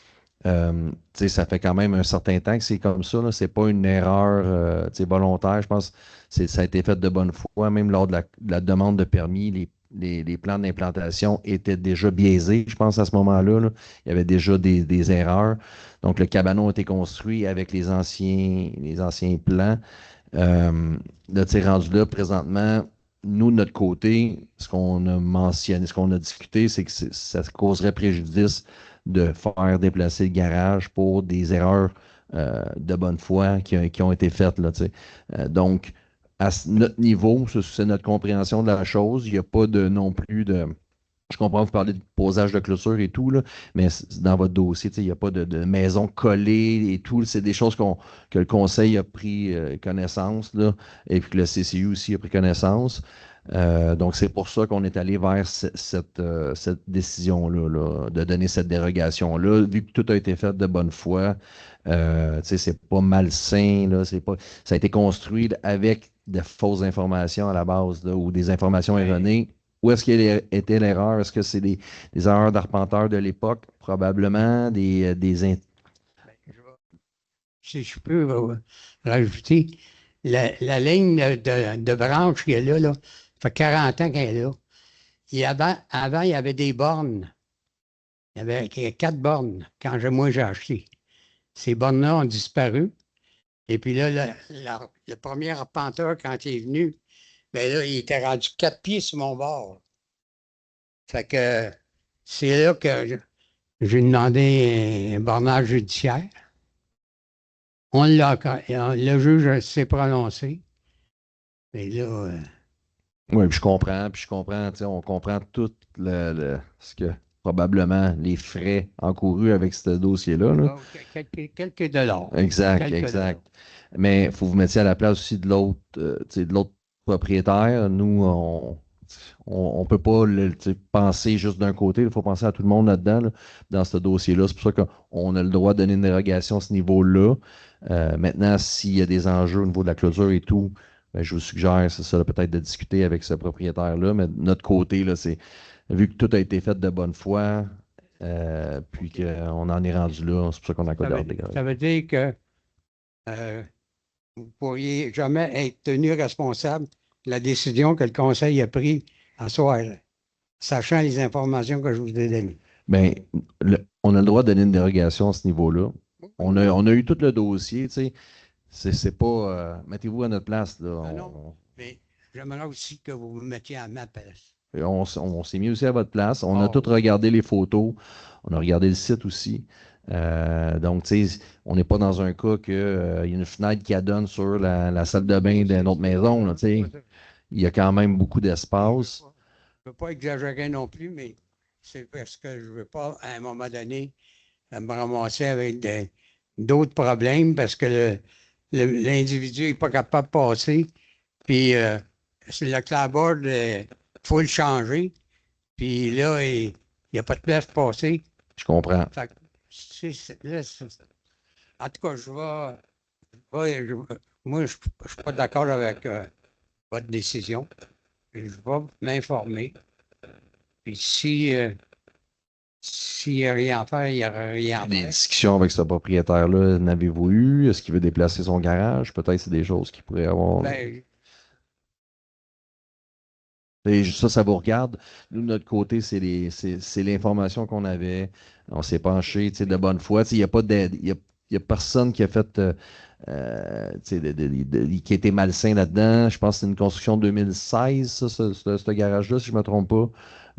Ça fait quand même un certain temps que c'est comme ça. Ce n'est pas une erreur volontaire. Je pense que ça a été fait de bonne foi. Même lors de la demande de permis, les plans d'implantation étaient déjà biaisés, je pense, à ce moment-là. Là. Il y avait déjà des erreurs. Donc, le cabanon a été construit avec les anciens plans. Là, rendu là, présentement, nous, de notre côté, ce qu'on a mentionné, ce qu'on a discuté, c'est que ça causerait préjudice de faire déplacer le garage pour des erreurs de bonne foi qui ont été faites. Là, donc, à notre niveau, c'est notre compréhension de la chose. Il n'y a pas non plus de... Je comprends, vous parlez de posage de clôture et tout, là, mais dans votre dossier, il n'y a pas de maison collée et tout. C'est des choses que le conseil a pris connaissance, là, et puis que le CCU aussi a pris connaissance. Donc, c'est pour ça qu'on est allé vers cette décision-là, là, de donner cette dérogation-là. Vu que tout a été fait de bonne foi, c'est pas malsain, là, ça a été construit avec de fausses informations à la base, là, ou des informations erronées. Où est-ce qu'il était l'erreur? Est-ce que c'est des erreurs d'arpenteurs de l'époque? Probablement. Si je peux rajouter, la ligne de branche qui est là, ça fait 40 ans qu'elle est là. Avant, il y avait des bornes. Il y avait 4 bornes quand moi j'ai acheté. Ces bornes-là ont disparu. Et puis là, le premier arpenteur, quand il est venu, ben là, il était rendu 4 pieds sur mon bord. Fait que c'est là que j'ai demandé un bornage judiciaire. Le juge s'est prononcé. Mais là, Oui, puis je comprends, tu sais, on comprend tout ce que probablement les frais encourus avec ce dossier-là. Là. quelques dollars. Exact, Quelques exact. dollars. Mais il faut vous mettre à la place aussi tu sais, de l'autre propriétaire. Nous, on peut pas tu sais, penser juste d'un côté. Il faut penser à tout le monde là-dedans, là, dans ce dossier-là. C'est pour ça qu'on a le droit de donner une dérogation à ce niveau-là. Maintenant, s'il y a des enjeux au niveau de la clôture et tout, ben, je vous suggère, c'est ça, là, peut-être de discuter avec ce propriétaire-là. Mais de notre côté, là, c'est vu que tout a été fait de bonne foi, puis qu'on en est rendu là, c'est pour ça qu'on a accordé des Ça veut dire que vous ne pourriez jamais être tenu responsable de la décision que le conseil a prise à soir, sachant les informations que je vous ai données. Bien, on a le droit de donner une dérogation à ce niveau-là. On a eu tout le dossier, tu sais. C'est pas. Mettez-vous à notre place, là. Non, mais j'aimerais aussi que vous vous mettiez à ma place. On s'est mis aussi à votre place. On a Oh. tout regardé les photos. On a regardé le site aussi. Donc, tu sais, on n'est pas dans un cas qu'il y a une fenêtre qui donne sur la salle de bain d'une autre maison, là, tu sais. Il y a quand même beaucoup d'espace. Je ne veux pas exagérer non plus, mais c'est parce que je ne veux pas, à un moment donné, me ramasser avec d'autres problèmes parce que l'individu n'est pas capable de passer. Puis le clapboard, il faut le changer. Puis là, il n'y a pas de place pour passer. Je comprends. Fait que en tout cas, moi, je ne suis pas d'accord avec votre décision. Je vais m'informer. Puis s'il n'y a rien à faire, il n'y aura rien à Des faire. discussions avec ce propriétaire-là, n'avez-vous eu? Est-ce qu'il veut déplacer son garage? Peut-être c'est des choses qu'il pourrait avoir. Ben, Et ça vous regarde. Nous, de notre côté, c'est l'information qu'on avait. On s'est penché, tu sais, de bonne foi. Tu sais, il n'y a pas d'aide. Il y a personne qui a fait, tu sais, qui a été malsain là-dedans. Je pense que c'est une construction 2016, ça, ce garage-là, si je ne me trompe pas.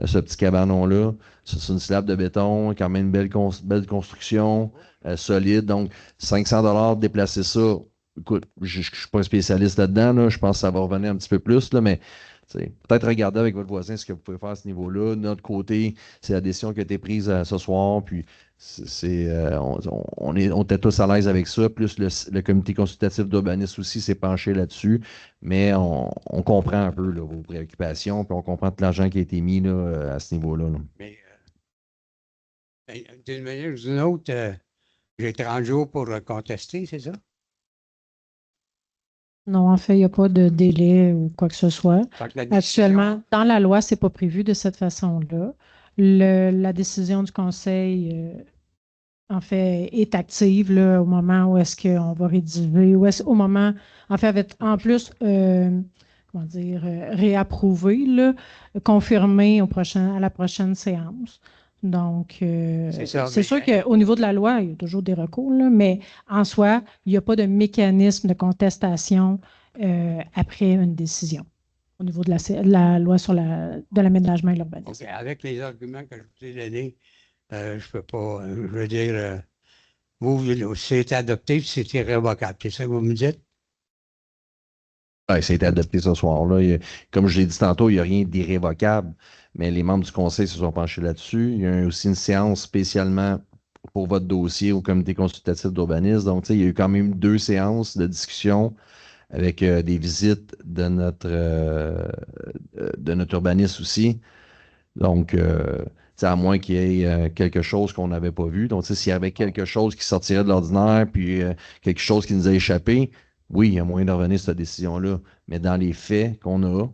Ce petit cabanon-là. Ça, c'est une slab de béton, quand même une belle construction, solide. Donc, 500 $, déplacer ça. Écoute, je ne suis pas un spécialiste là-dedans. Là. Je pense que ça va revenir un petit peu plus, là, mais peut-être regarder avec votre voisin ce que vous pouvez faire à ce niveau-là. De notre côté, c'est la décision qui a été prise ce soir, puis on était tous à l'aise avec ça, plus le comité consultatif d'urbanisme aussi s'est penché là-dessus, mais on comprend un peu là, vos préoccupations, puis on comprend tout l'argent qui a été mis là, à ce niveau-là. Là. Mais d'une manière ou d'une autre, j'ai 30 jours pour contester, c'est ça? Non, en fait, il n'y a pas de délai ou quoi que ce soit. Fait que la décision- Actuellement, dans la loi, ce n'est pas prévu de cette façon-là. La décision du conseil, en fait, est active là, au moment où est-ce qu'on va rédiger, au moment, en fait, avec, en plus, comment dire, réapprouvé, là, confirmé à la prochaine séance. Donc, C'est ça, c'est mais- sûr qu'au niveau de la loi, il y a toujours des recours, là, mais en soi, il n'y a pas de mécanisme de contestation après une décision au niveau de la loi sur de l'aménagement et l'urbanisme. OK, avec les arguments que je vous ai donnés, je ne peux pas, je veux dire, c'est adopté, puis c'est irrévocable. C'est ça que vous me dites? Ouais, ça a été adopté ce soir-là. Comme je l'ai dit tantôt, il n'y a rien d'irrévocable, mais les membres du conseil se sont penchés là-dessus. Il y a eu aussi une séance spécialement pour votre dossier au comité consultatif d'urbanisme. Donc, tu sais, il y a eu quand même 2 séances de discussion avec des visites de notre urbaniste aussi. Donc, tu sais, à moins qu'il y ait quelque chose qu'on n'avait pas vu. Donc, tu sais, s'il y avait quelque chose qui sortirait de l'ordinaire, puis quelque chose qui nous a échappé, oui, il y a moyen de revenir sur cette décision-là. Mais dans les faits qu'on a,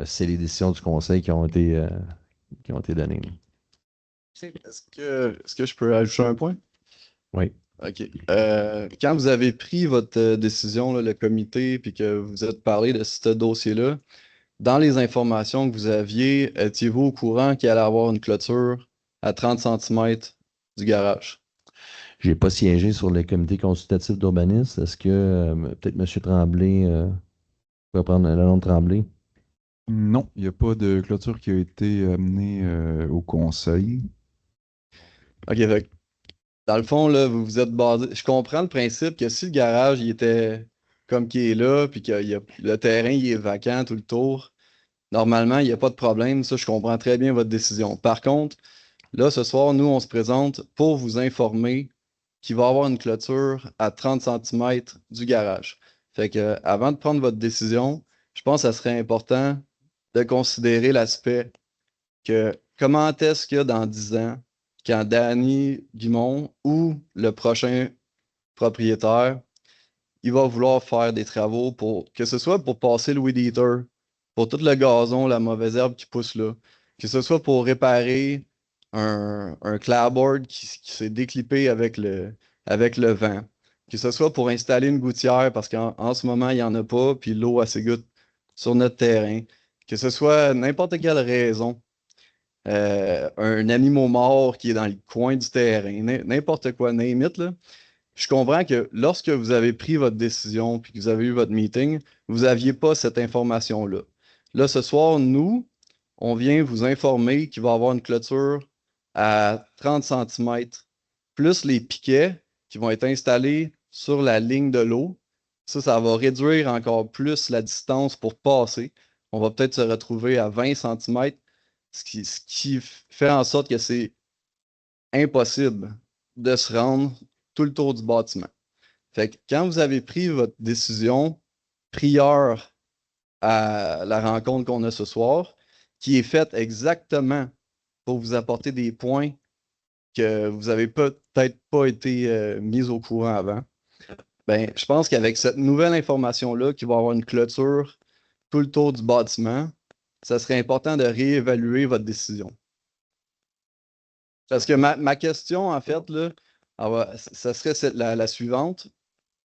c'est les décisions du conseil qui ont été données. Est-ce que je peux ajouter un point? Oui. OK. Quand vous avez pris votre décision, là, le comité, puis que vous êtes parlé de ce dossier-là, dans les informations que vous aviez, étiez-vous au courant qu'il allait avoir une clôture à 30 cm du garage. J'ai pas siégé sur le comité consultatif d'urbanisme. Est-ce que peut-être M. Tremblay pourrait prendre le nom de Tremblay? Non, il n'y a pas de clôture qui a été amenée au conseil. OK, fait que, dans le fond, là, vous vous êtes basé. Je comprends le principe que si le garage il était comme qui est là, puis que le terrain il est vacant tout le tour, normalement, il n'y a pas de problème. Ça, je comprends très bien votre décision. Par contre, là, ce soir, nous, on se présente pour vous informer qu'il va y avoir une clôture à 30 cm du garage. Fait que, avant de prendre votre décision, je pense que ça serait important de considérer l'aspect que comment est-ce que dans 10 ans, quand Danny Guimond ou le prochain propriétaire, il va vouloir faire des travaux pour que ce soit pour passer le weed eater, pour tout le gazon, la mauvaise herbe qui pousse là, que ce soit pour réparer un clapboard qui s'est déclippé avec le vent, que ce soit pour installer une gouttière parce qu'en ce moment, il n'y en a pas, puis l'eau elle s'égoutte sur notre terrain, que ce soit n'importe quelle raison, un animal mort qui est dans le coin du terrain, n'importe quoi, name it, là. Je comprends que lorsque vous avez pris votre décision puis que vous avez eu votre meeting, vous n'aviez pas cette information-là. Là, ce soir, nous, on vient vous informer qu'il va y avoir une clôture à 30 cm, plus les piquets qui vont être installés sur la ligne de l'eau. Ça va réduire encore plus la distance pour passer. On va peut-être se retrouver à 20 cm, ce qui fait en sorte que c'est impossible de se rendre tout le tour du bâtiment. Fait que quand vous avez pris votre décision prieur à la rencontre qu'on a ce soir, qui est faite exactement pour vous apporter des points que vous n'avez peut-être pas été mis au courant avant, ben, je pense qu'avec cette nouvelle information-là, qu'il va y avoir une clôture tout le tour du bâtiment, ça serait important de réévaluer votre décision. Parce que ma question, en fait, là, ça serait la suivante.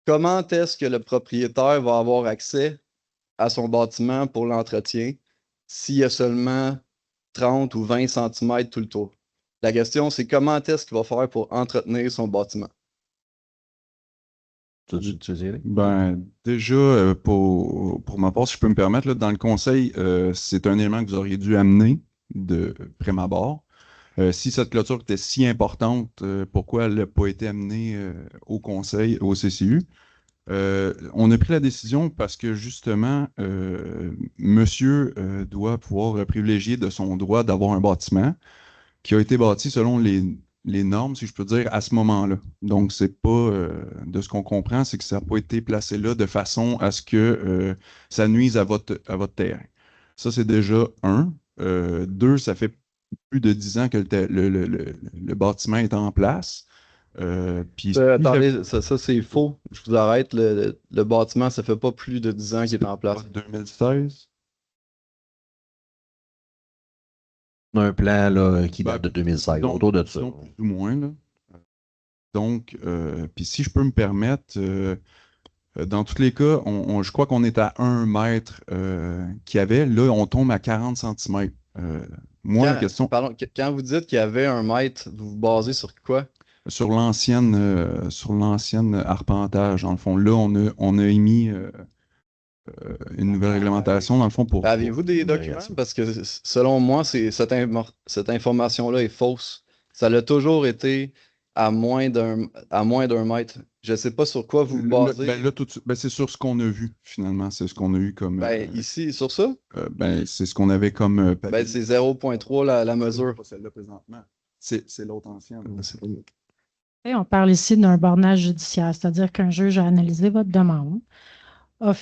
Comment est-ce que le propriétaire va avoir accès à son bâtiment pour l'entretien s'il y a seulement 30 ou 20 cm tout le tour? La question, c'est comment est-ce qu'il va faire pour entretenir son bâtiment? Tu veux dire? Ben, déjà, pour ma part, si je peux me permettre, là, dans le conseil, c'est un élément que vous auriez dû amener de prime abord. Si cette clôture était si importante, pourquoi elle n'a pas été amenée au conseil, au CCU? On a pris la décision parce que justement, monsieur doit pouvoir privilégier de son droit d'avoir un bâtiment qui a été bâti selon les normes, si je peux dire, à ce moment-là. Donc, c'est pas, de ce qu'on comprend, c'est que ça n'a pas été placé là de façon à ce que ça nuise à votre terrain. Ça, c'est déjà un. Deux, ça fait plus de 10 ans que le bâtiment est en place. Puis, attendez, ça c'est faux. Je vous arrête. Le bâtiment, ça fait pas plus de 10 ans qu'il est en place. 2016. On a un plan là, qui Ben, date de 2016, donc, autour de ça. disons plus ou moins, là. Donc, puis si je peux me permettre, dans tous les cas, je crois qu'on est à 1 mètre qu'il y avait. Là, on tombe à 40 cm. Moi, la question. Pardon, quand vous dites qu'il y avait 1 mètre, vous vous basez sur quoi? Sur l'ancienne arpentage, dans le fond. Là, on a émis une nouvelle réglementation, dans le fond, pour. Avez-vous des documents? Parce que selon moi, cette information-là est fausse. Ça l'a toujours été à moins d'un mètre. Je ne sais pas sur quoi vous vous basez. Ben là, tout de suite, ben, c'est sur ce qu'on a vu, finalement. C'est ce qu'on a eu comme. Ben, ici, sur ça? Ben, c'est ce qu'on avait comme. Ben, c'est 0.3 la mesure. Pas celle-là présentement. C'est l'autre ancienne. Et on parle ici d'un bornage judiciaire, c'est-à-dire qu'un juge a analysé votre demande, a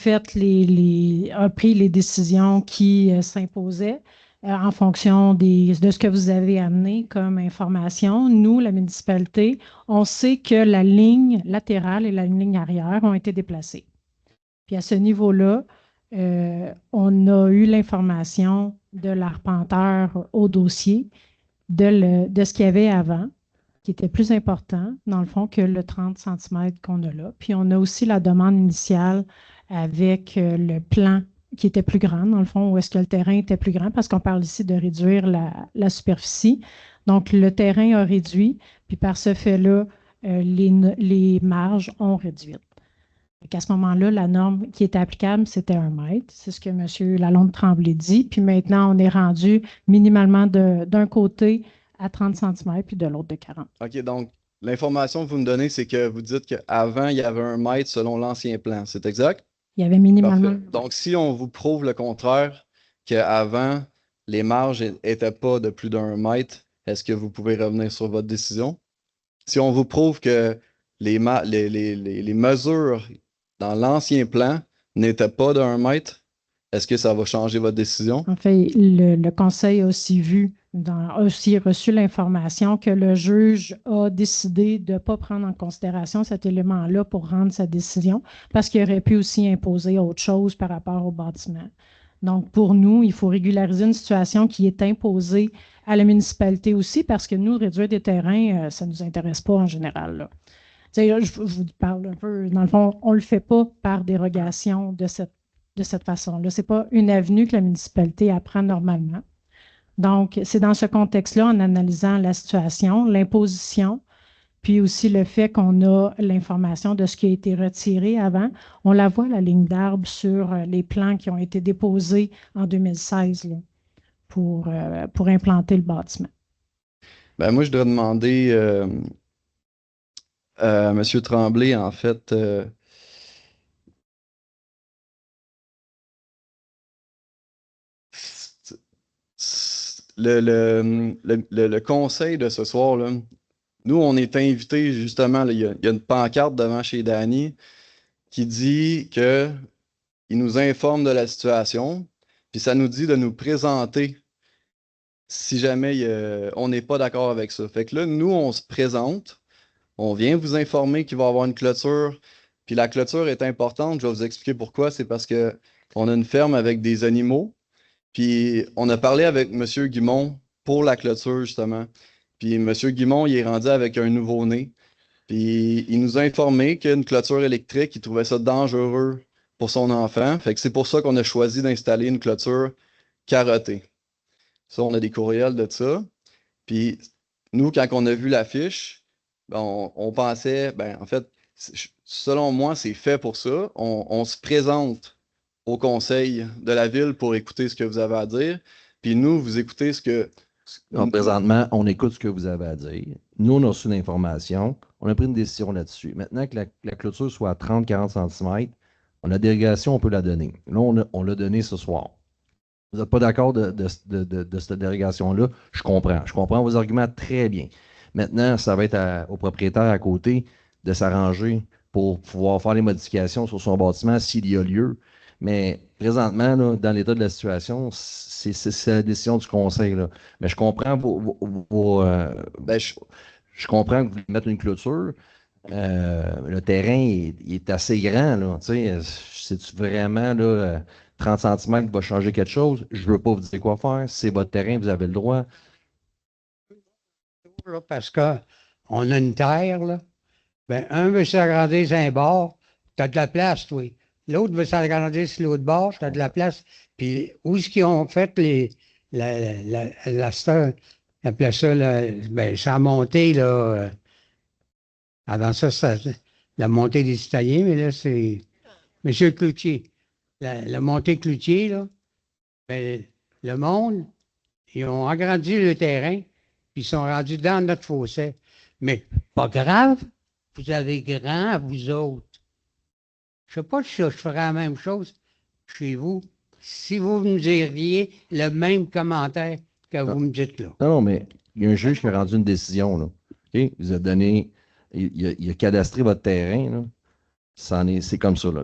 pris les décisions qui s'imposaient en fonction de ce que vous avez amené comme information. Nous, la municipalité, on sait que la ligne latérale et la ligne arrière ont été déplacées. Puis à ce niveau-là, on a eu l'information de l'arpenteur au dossier de ce qu'il y avait avant, qui était plus important, dans le fond, que le 30 cm qu'on a là. Puis on a aussi la demande initiale avec le plan qui était plus grande, dans le fond, où est-ce que le terrain était plus grand, parce qu'on parle ici de réduire la superficie. Donc, le terrain a réduit, puis par ce fait-là, les marges ont réduit. À ce moment-là, la norme qui était applicable, c'était 1 mètre. C'est ce que M. Lalonde-Tremblay dit. Puis maintenant, on est rendu minimalement d'un côté à 30 cm, puis de l'autre de 40. OK, donc l'information que vous me donnez, c'est que vous dites qu'avant, il y avait 1 mètre selon l'ancien plan. C'est exact? Il y avait minimalement. Parfait. Donc, si on vous prouve le contraire, qu'avant, les marges n'étaient pas de plus d'1 mètre, est-ce que vous pouvez revenir sur votre décision? Si on vous prouve que les mesures dans l'ancien plan n'étaient pas d'1 mètre, est-ce que ça va changer votre décision? En fait, le Conseil a aussi a aussi reçu l'information que le juge a décidé de ne pas prendre en considération cet élément-là pour rendre sa décision, parce qu'il aurait pu aussi imposer autre chose par rapport au bâtiment. Donc, pour nous, il faut régulariser une situation qui est imposée à la municipalité aussi, parce que nous, réduire des terrains, ça ne nous intéresse pas en général, là. Je vous parle un peu, dans le fond, on ne le fait pas par dérogation de cette façon-là. Ce n'est pas une avenue que la municipalité apprend normalement. Donc, c'est dans ce contexte-là, en analysant la situation, l'imposition, puis aussi le fait qu'on a l'information de ce qui a été retiré avant. On la voit, la ligne d'arbre, sur les plans qui ont été déposés en 2016 là, pour implanter le bâtiment. Ben, moi, je dois demander à M. Tremblay, en fait, le conseil de ce soir, là, nous, on est invités, justement, là, il y a une pancarte devant chez Danny qui dit qu'il nous informe de la situation, puis ça nous dit de nous présenter si jamais on n'est pas d'accord avec ça. Fait que là, nous, on se présente, on vient vous informer qu'il va y avoir une clôture, puis la clôture est importante, je vais vous expliquer pourquoi, c'est parce que on a une ferme avec des animaux, puis on a parlé avec M. Guimont pour la clôture, justement. Puis M. Guimont, il est rendu avec un nouveau-né. Puis il nous a informé qu'une clôture électrique, il trouvait ça dangereux pour son enfant. Fait que c'est pour ça qu'on a choisi d'installer une clôture carottée. Ça, on a des courriels de ça. Puis nous, quand on a vu l'affiche, ben, on pensait, ben, en fait, selon moi, c'est fait pour ça. On se présente au conseil de la ville pour écouter ce que vous avez à dire. Puis nous, vous écoutez ce que... Donc, présentement, on écoute ce que vous avez à dire. Nous, on a reçu l'information. On a pris une décision là-dessus. Maintenant que la clôture soit à 30-40 cm, on a dérogation, on peut la donner. Là, on l'a donnée ce soir. Vous n'êtes pas d'accord de cette dérogation-là? Je comprends. Je comprends vos arguments très bien. Maintenant, ça va être au propriétaire à côté de s'arranger pour pouvoir faire les modifications sur son bâtiment s'il y a lieu. Mais présentement, là, dans l'état de la situation, c'est la décision du conseil, là. Mais je comprends je comprends que vous voulez mettre une clôture. Le terrain il est assez grand, là. Tu sais, c'est-tu vraiment là, 30 cm qui va changer quelque chose? Je ne veux pas vous dire quoi faire. C'est votre terrain, vous avez le droit. Parce qu'on a une terre, là. Ben, un veut s'agrandir sur un bord, tu as de la place, toi. L'autre veut s'agrandir sur l'autre bord, tu as de la place. Puis où est-ce qu'ils ont fait la star, ils appelaient ça, ben, ça a monté, là. Avant ça, la montée des citoyens, mais là, c'est M. Cloutier. La montée Cloutier, là, ben, le monde, ils ont agrandi le terrain, puis ils sont rendus dans notre fossé. Mais pas grave, vous avez grand, vous autres. Je ne sais pas si je ferais la même chose chez vous, si vous me diriez le même commentaire que vous me dites là. Non, mais il y a un juge qui a rendu une décision, là. OK? Il vous a donné, il a cadastré votre terrain, là. C'est comme ça, là.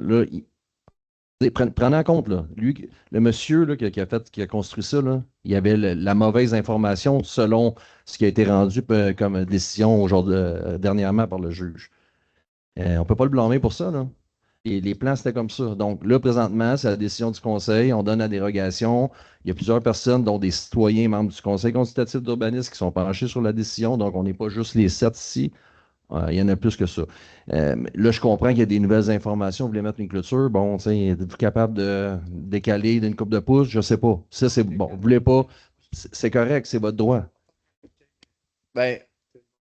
Prenez en compte, là, lui, le monsieur là, qui a construit ça, là, il y avait la mauvaise information selon ce qui a été rendu comme décision dernièrement par le juge. On ne peut pas le blâmer pour ça, là. Et les plans, c'était comme ça. Donc là, présentement, c'est la décision du conseil. On donne la dérogation. Il y a plusieurs personnes, dont des citoyens membres du conseil consultatif d'urbanisme, qui sont penchés sur la décision. Donc, on n'est pas juste les 7 ici. Il y en a plus que ça. Là, je comprends qu'il y a des nouvelles informations. Vous voulez mettre une clôture. Bon, tu sais, êtes-vous capable de décaler d'une coupe de pouce? Je ne sais pas. Ça, c'est bon. Vous voulez pas. C'est correct, c'est votre droit. Ben,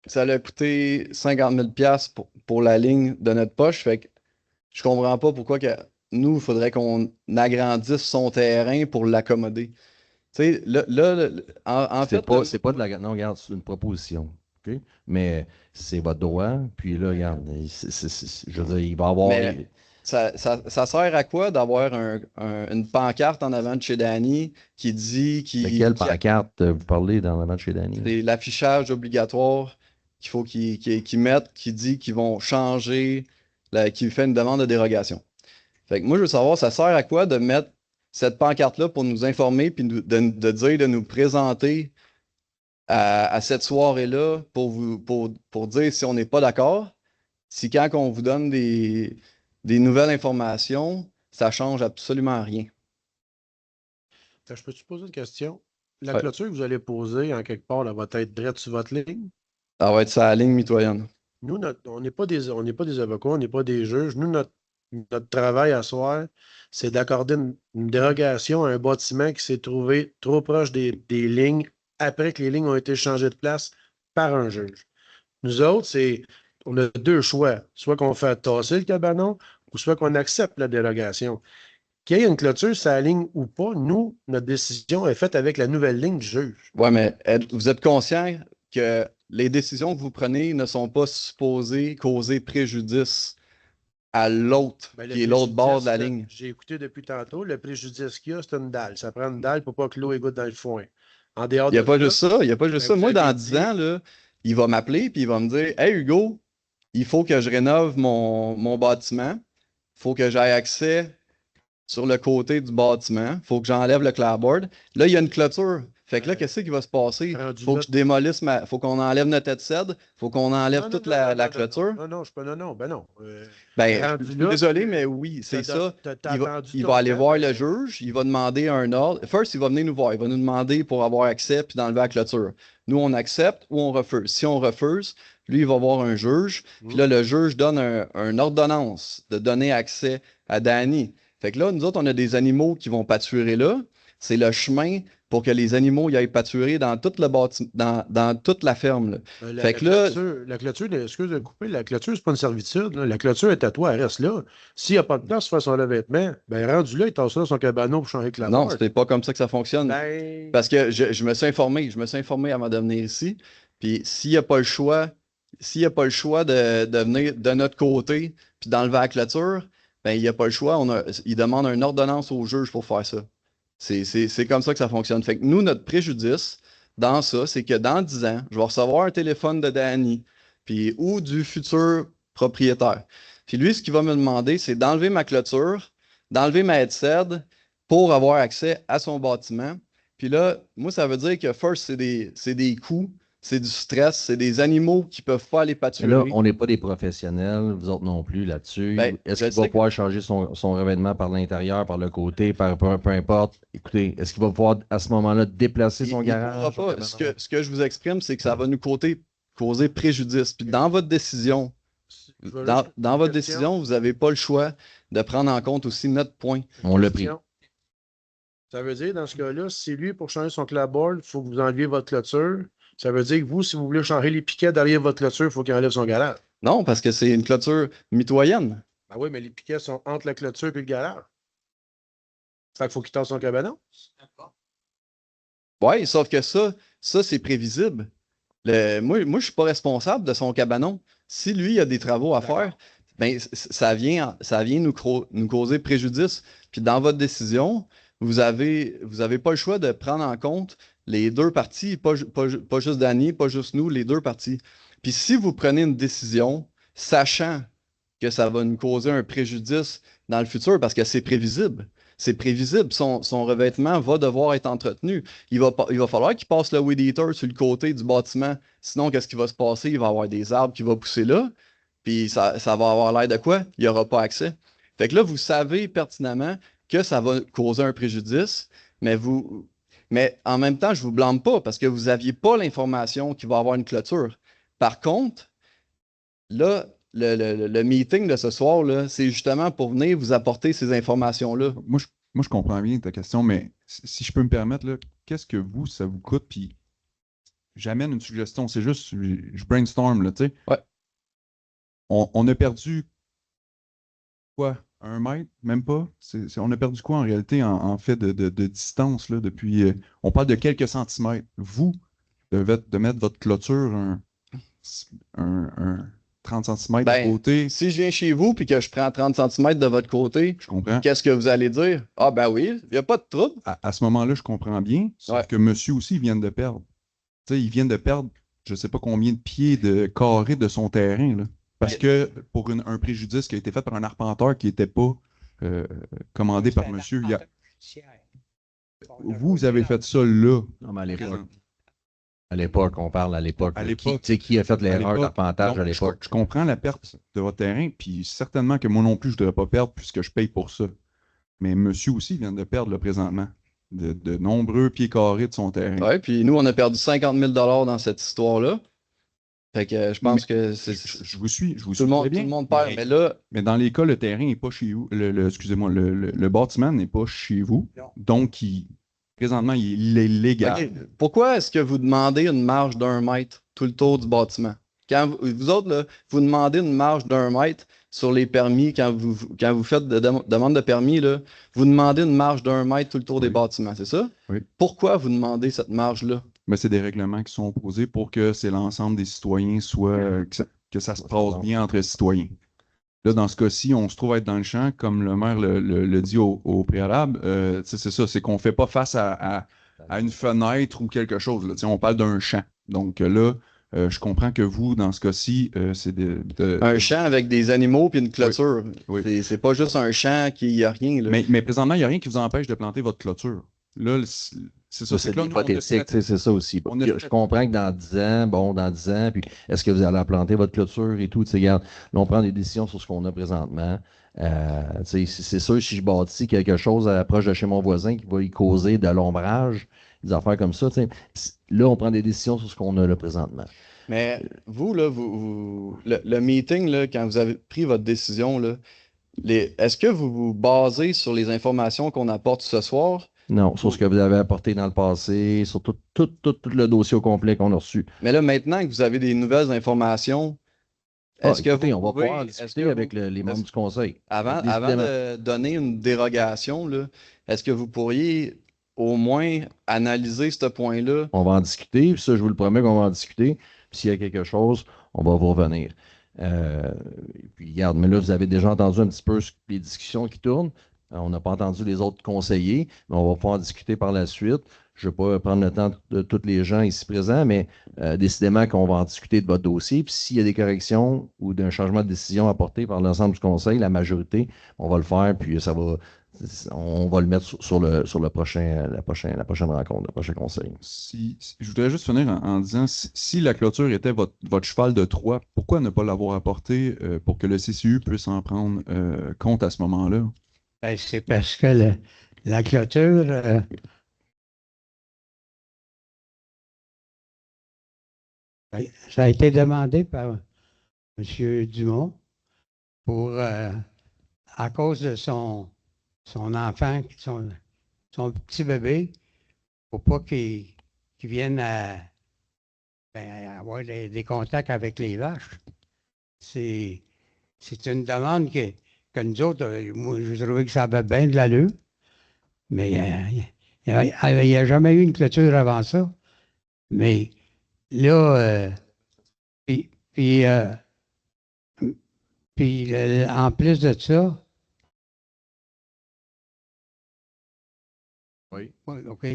ça a coûté 50 000 pour la ligne de notre poche. Fait que je comprends pas pourquoi que nous, il faudrait qu'on agrandisse son terrain pour l'accommoder. Tu sais, en fait, C'est pas de la. Non, regarde, c'est une proposition. OK? Mais c'est votre droit. Puis là, regarde, je veux dire, il va y avoir. Mais ça sert à quoi d'avoir une pancarte en avant de chez Danny qui dit De quelle pancarte vous parlez dans l'avant de chez Danny? c'est l'affichage obligatoire qu'il faut qu'ils mettent, qui dit qu'ils vont changer, qui fait une demande de dérogation. Fait que moi, je veux savoir, ça sert à quoi de mettre cette pancarte-là pour nous informer puis de dire, de nous présenter à cette soirée-là pour dire si on n'est pas d'accord, si quand on vous donne des nouvelles informations, ça change absolument rien. Je peux te poser une question? La Ouais. clôture que vous allez poser en quelque part, elle va être droite sur votre ligne? Ça va être ça la ligne mitoyenne. Nous, on n'est pas des avocats, on n'est pas des juges. Nous, notre travail à soir, c'est d'accorder une dérogation à un bâtiment qui s'est trouvé trop proche des lignes après que les lignes ont été changées de place par un juge. Nous autres, on a deux choix. Soit qu'on fait tasser le cabanon ou soit qu'on accepte la dérogation. Qu'il y ait une clôture sur la ligne ou pas, nous, notre décision est faite avec la nouvelle ligne du juge. Ouais, mais vous êtes conscient que les décisions que vous prenez ne sont pas supposées causer préjudice à l'autre, Ben, le qui est l'autre bord de la préjudice, là, ligne. j'ai écouté depuis tantôt, le préjudice qu'il y a, c'est une dalle. Ça prend une dalle pour pas que l'eau égoutte dans le foin. En dehors Il n'y a de pas ça, juste ça, il n'y a pas juste ça. vous Moi, avez dans dit- 10 ans, là, il va m'appeler et il va me dire Hey Hugo, il faut que je rénove mon bâtiment. Il faut que j'aie accès sur le côté du bâtiment. Il faut que j'enlève le clapboard. Là, il y a une clôture. Fait que là, qu'est-ce qui va se passer? Rendu Il faut là- que je démolisse faut qu'on enlève notre tête cèdre. Il faut qu'on enlève Non, toute non, non, la non, clôture. non, ben non. Ben, rendu je suis là, désolé, mais oui, c'est ça. T'as attendu Il ton va aller temps, voir ben- le juge, il va demander un ordre. First, il va venir nous voir, il va nous demander pour avoir accès puis d'enlever la clôture. Nous, on accepte ou on refuse. Si on refuse, lui, il va voir un juge. Puis là, le juge donne une ordonnance de donner accès à Danny. Fait que là, nous autres, on a des animaux qui vont pâturer là. C'est le chemin pour que les animaux y aillent pâturer dans tout le dans toute la ferme, là. Fait que là- La clôture, excuse de couper, la clôture, c'est pas une servitude, là. La clôture est à toi, elle reste là. S'il n'y a pas de place pour faire son revêtement, ben rendu là, il tasse ça dans son cabanon pour changer le Non, clapboard. c'est pas comme ça que ça fonctionne. Ben, Parce que je me suis informé avant de venir ici. Puis s'il n'y a pas le choix, de venir de notre côté puis d'enlever la clôture, ben il n'y a pas le choix. Il demande une ordonnance au juge pour faire ça. C'est comme ça que ça fonctionne. Fait que nous, notre préjudice dans ça, c'est que dans 10 ans, je vais recevoir un téléphone de Danny puis, ou du futur propriétaire. Puis lui, ce qu'il va me demander, c'est d'enlever ma clôture, d'enlever ma headset pour avoir accès à son bâtiment. Puis là, moi, ça veut dire que first, c'est des coûts, c'est du stress, c'est des animaux qui peuvent pas aller Mais pâturer. là, on n'est pas des professionnels, vous autres non plus là-dessus. Ben, Est-ce je qu'il va sais pouvoir changer son revêtement par l'intérieur, par le côté, peu importe? Écoutez, est-ce qu'il va pouvoir à ce moment-là déplacer son Il garage? pourra pas. Ce que je vous exprime, c'est que ça va nous causer préjudice. Puis dans votre décision, je veux dans juste votre une question. décision, vous n'avez pas le choix de prendre en compte aussi notre point. On l'a pris. Question. Ça veut dire, dans ce cas-là, si lui, pour changer son clapboard, il faut que vous enleviez votre clôture. Ça veut dire que vous, si vous voulez changer les piquets derrière votre clôture, il faut qu'il enlève son garage. Non, parce que c'est une clôture mitoyenne. Ben oui, mais les piquets sont entre la clôture et le garage. Fait qu'il faut qu'il tasse son cabanon. Oui, sauf que ça c'est prévisible. Moi, je ne suis pas responsable de son cabanon. Si lui a des travaux à faire, ben, ça vient nous causer préjudice. Puis dans votre décision, vous avez pas le choix de prendre en compte les deux parties, pas juste Danny, pas juste nous, les deux parties. Puis si vous prenez une décision, sachant que ça va nous causer un préjudice dans le futur, parce que c'est prévisible. C'est prévisible, son revêtement va devoir être entretenu. Il va falloir qu'il passe le weed eater sur le côté du bâtiment. Sinon, qu'est-ce qui va se passer? Il va y avoir des arbres qui vont pousser là, puis ça va avoir l'air de quoi? Il n'y aura pas accès. Fait que là, vous savez pertinemment que ça va causer un préjudice, mais en même temps, je ne vous blâme pas parce que vous n'aviez pas l'information qu'il va y avoir une clôture. Par contre, là, le meeting de ce soir, là, c'est justement pour venir vous apporter ces informations-là. Moi, je comprends bien ta question, mais si je peux me permettre, là, qu'est-ce que ça vous coûte? Puis j'amène une suggestion, c'est juste, je brainstorm, là, tu sais. Ouais. On a perdu quoi? 1 mètre? Même pas? On a perdu quoi en réalité en fait de distance, là, depuis. On parle de quelques centimètres. Vous, de mettre votre clôture un 30 centimètres de Ben, côté, si je viens chez vous puis que je prends 30 cm de votre côté, je comprends. qu'est-ce que vous allez dire? Ah ben oui, il n'y a pas de trouble. À ce moment-là, je comprends bien, sauf Ouais. que monsieur aussi, ils viennent de perdre. Tu sais, ils viennent de perdre, je ne sais pas combien de pieds de carrés de son terrain, là. Parce que pour un préjudice qui a été fait par un arpenteur qui n'était pas commandé par monsieur. Vous avez fait ça là. Non, mais à l'époque, on parle à l'époque. À là. l'époque. Qui a fait l'erreur l'époque, d'arpentage à donc, l'époque? Je comprends la perte de votre terrain, puis certainement que moi non plus, je ne devrais pas perdre puisque je paye pour ça. Mais monsieur aussi vient de perdre là, présentement de nombreux pieds carrés de son terrain. Ouais, puis nous, on a perdu 50 000 dans cette histoire-là. Fait que je pense que c'est. Je vous suis, Tout le monde perd, mais là. Mais dans les cas, le terrain n'est pas chez vous. Excusez-moi, le bâtiment n'est pas chez vous. Non. Donc, présentement, il est légal. Ok. Pourquoi est-ce que vous demandez une marge d'1 mètre tout le tour du bâtiment? Quand vous autres, là, vous demandez une marge d'1 mètre sur les permis, quand vous faites de demande de permis, là, vous demandez une marge d'1 mètre tout le tour des bâtiments, c'est ça? Oui. Pourquoi vous demandez cette marge-là? Mais c'est des règlements qui sont posés pour que c'est l'ensemble des citoyens que ça se passe bien entre citoyens. Là, dans ce cas-ci, on se trouve à être dans le champ, comme le maire le dit au préalable. C'est ça, c'est qu'on ne fait pas face à une fenêtre ou quelque chose. Là. On parle d'un champ. Donc là, je comprends que vous, dans ce cas-ci, c'est un champ avec des animaux puis une clôture. Oui. C'est pas juste un champ qui n'y a rien. Là. Mais présentement, il n'y a rien qui vous empêche de planter votre clôture. Là, c'est ça. C'est que là, nous, on a hypothétique, fait- c'est ça aussi. on a Je fait- comprends que dans 10 ans, puis est-ce que vous allez planter votre clôture et tout, regarde, là, on prend des décisions sur ce qu'on a présentement. C'est sûr, si je bâtis quelque chose proche de chez mon voisin qui va y causer de l'ombrage, des affaires comme ça, là, on prend des décisions sur ce qu'on a là présentement. Mais vous, là, le meeting, là, quand vous avez pris votre décision, là, est-ce que vous vous basez sur les informations qu'on apporte ce soir? Non, sur ce que vous avez apporté dans le passé, sur tout le dossier au complet qu'on a reçu. Mais là, maintenant que vous avez des nouvelles informations, est-ce que écoutez, vous on va pouvez- pouvoir est-ce discuter que avec les membres du conseil. Avant Décidément. de donner une dérogation, là, est-ce que vous pourriez au moins analyser ce point-là? On va en discuter, puis ça, je vous le promets qu'on va en discuter. Puis s'il y a quelque chose, on va vous revenir. Puis regarde, mais là, vous avez déjà entendu un petit peu les discussions qui tournent. On n'a pas entendu les autres conseillers, mais on va pouvoir en discuter par la suite. Je ne vais pas prendre le temps de tous les gens ici présents, mais décidément qu'on va en discuter de votre dossier. Puis s'il y a des corrections ou d'un changement de décision apporté par l'ensemble du conseil, la majorité, on va le faire, puis on va le mettre sur la prochaine rencontre, le prochain conseil. Je voudrais juste finir en disant, si la clôture était votre cheval de Troie, pourquoi ne pas l'avoir apporté pour que le CCU puisse en prendre compte à ce moment-là? Ben, c'est parce que la clôture, ça a été demandé par M. Dumont pour, à cause de son enfant, son petit bébé, pour pas qu'il vienne avoir des contacts avec les vaches. C'est une demande que nous autres, moi, je trouvais que ça avait bien de l'allure, mais il n'y a jamais eu une clôture avant ça. Mais là, en plus de ça, Oui. oui, OK.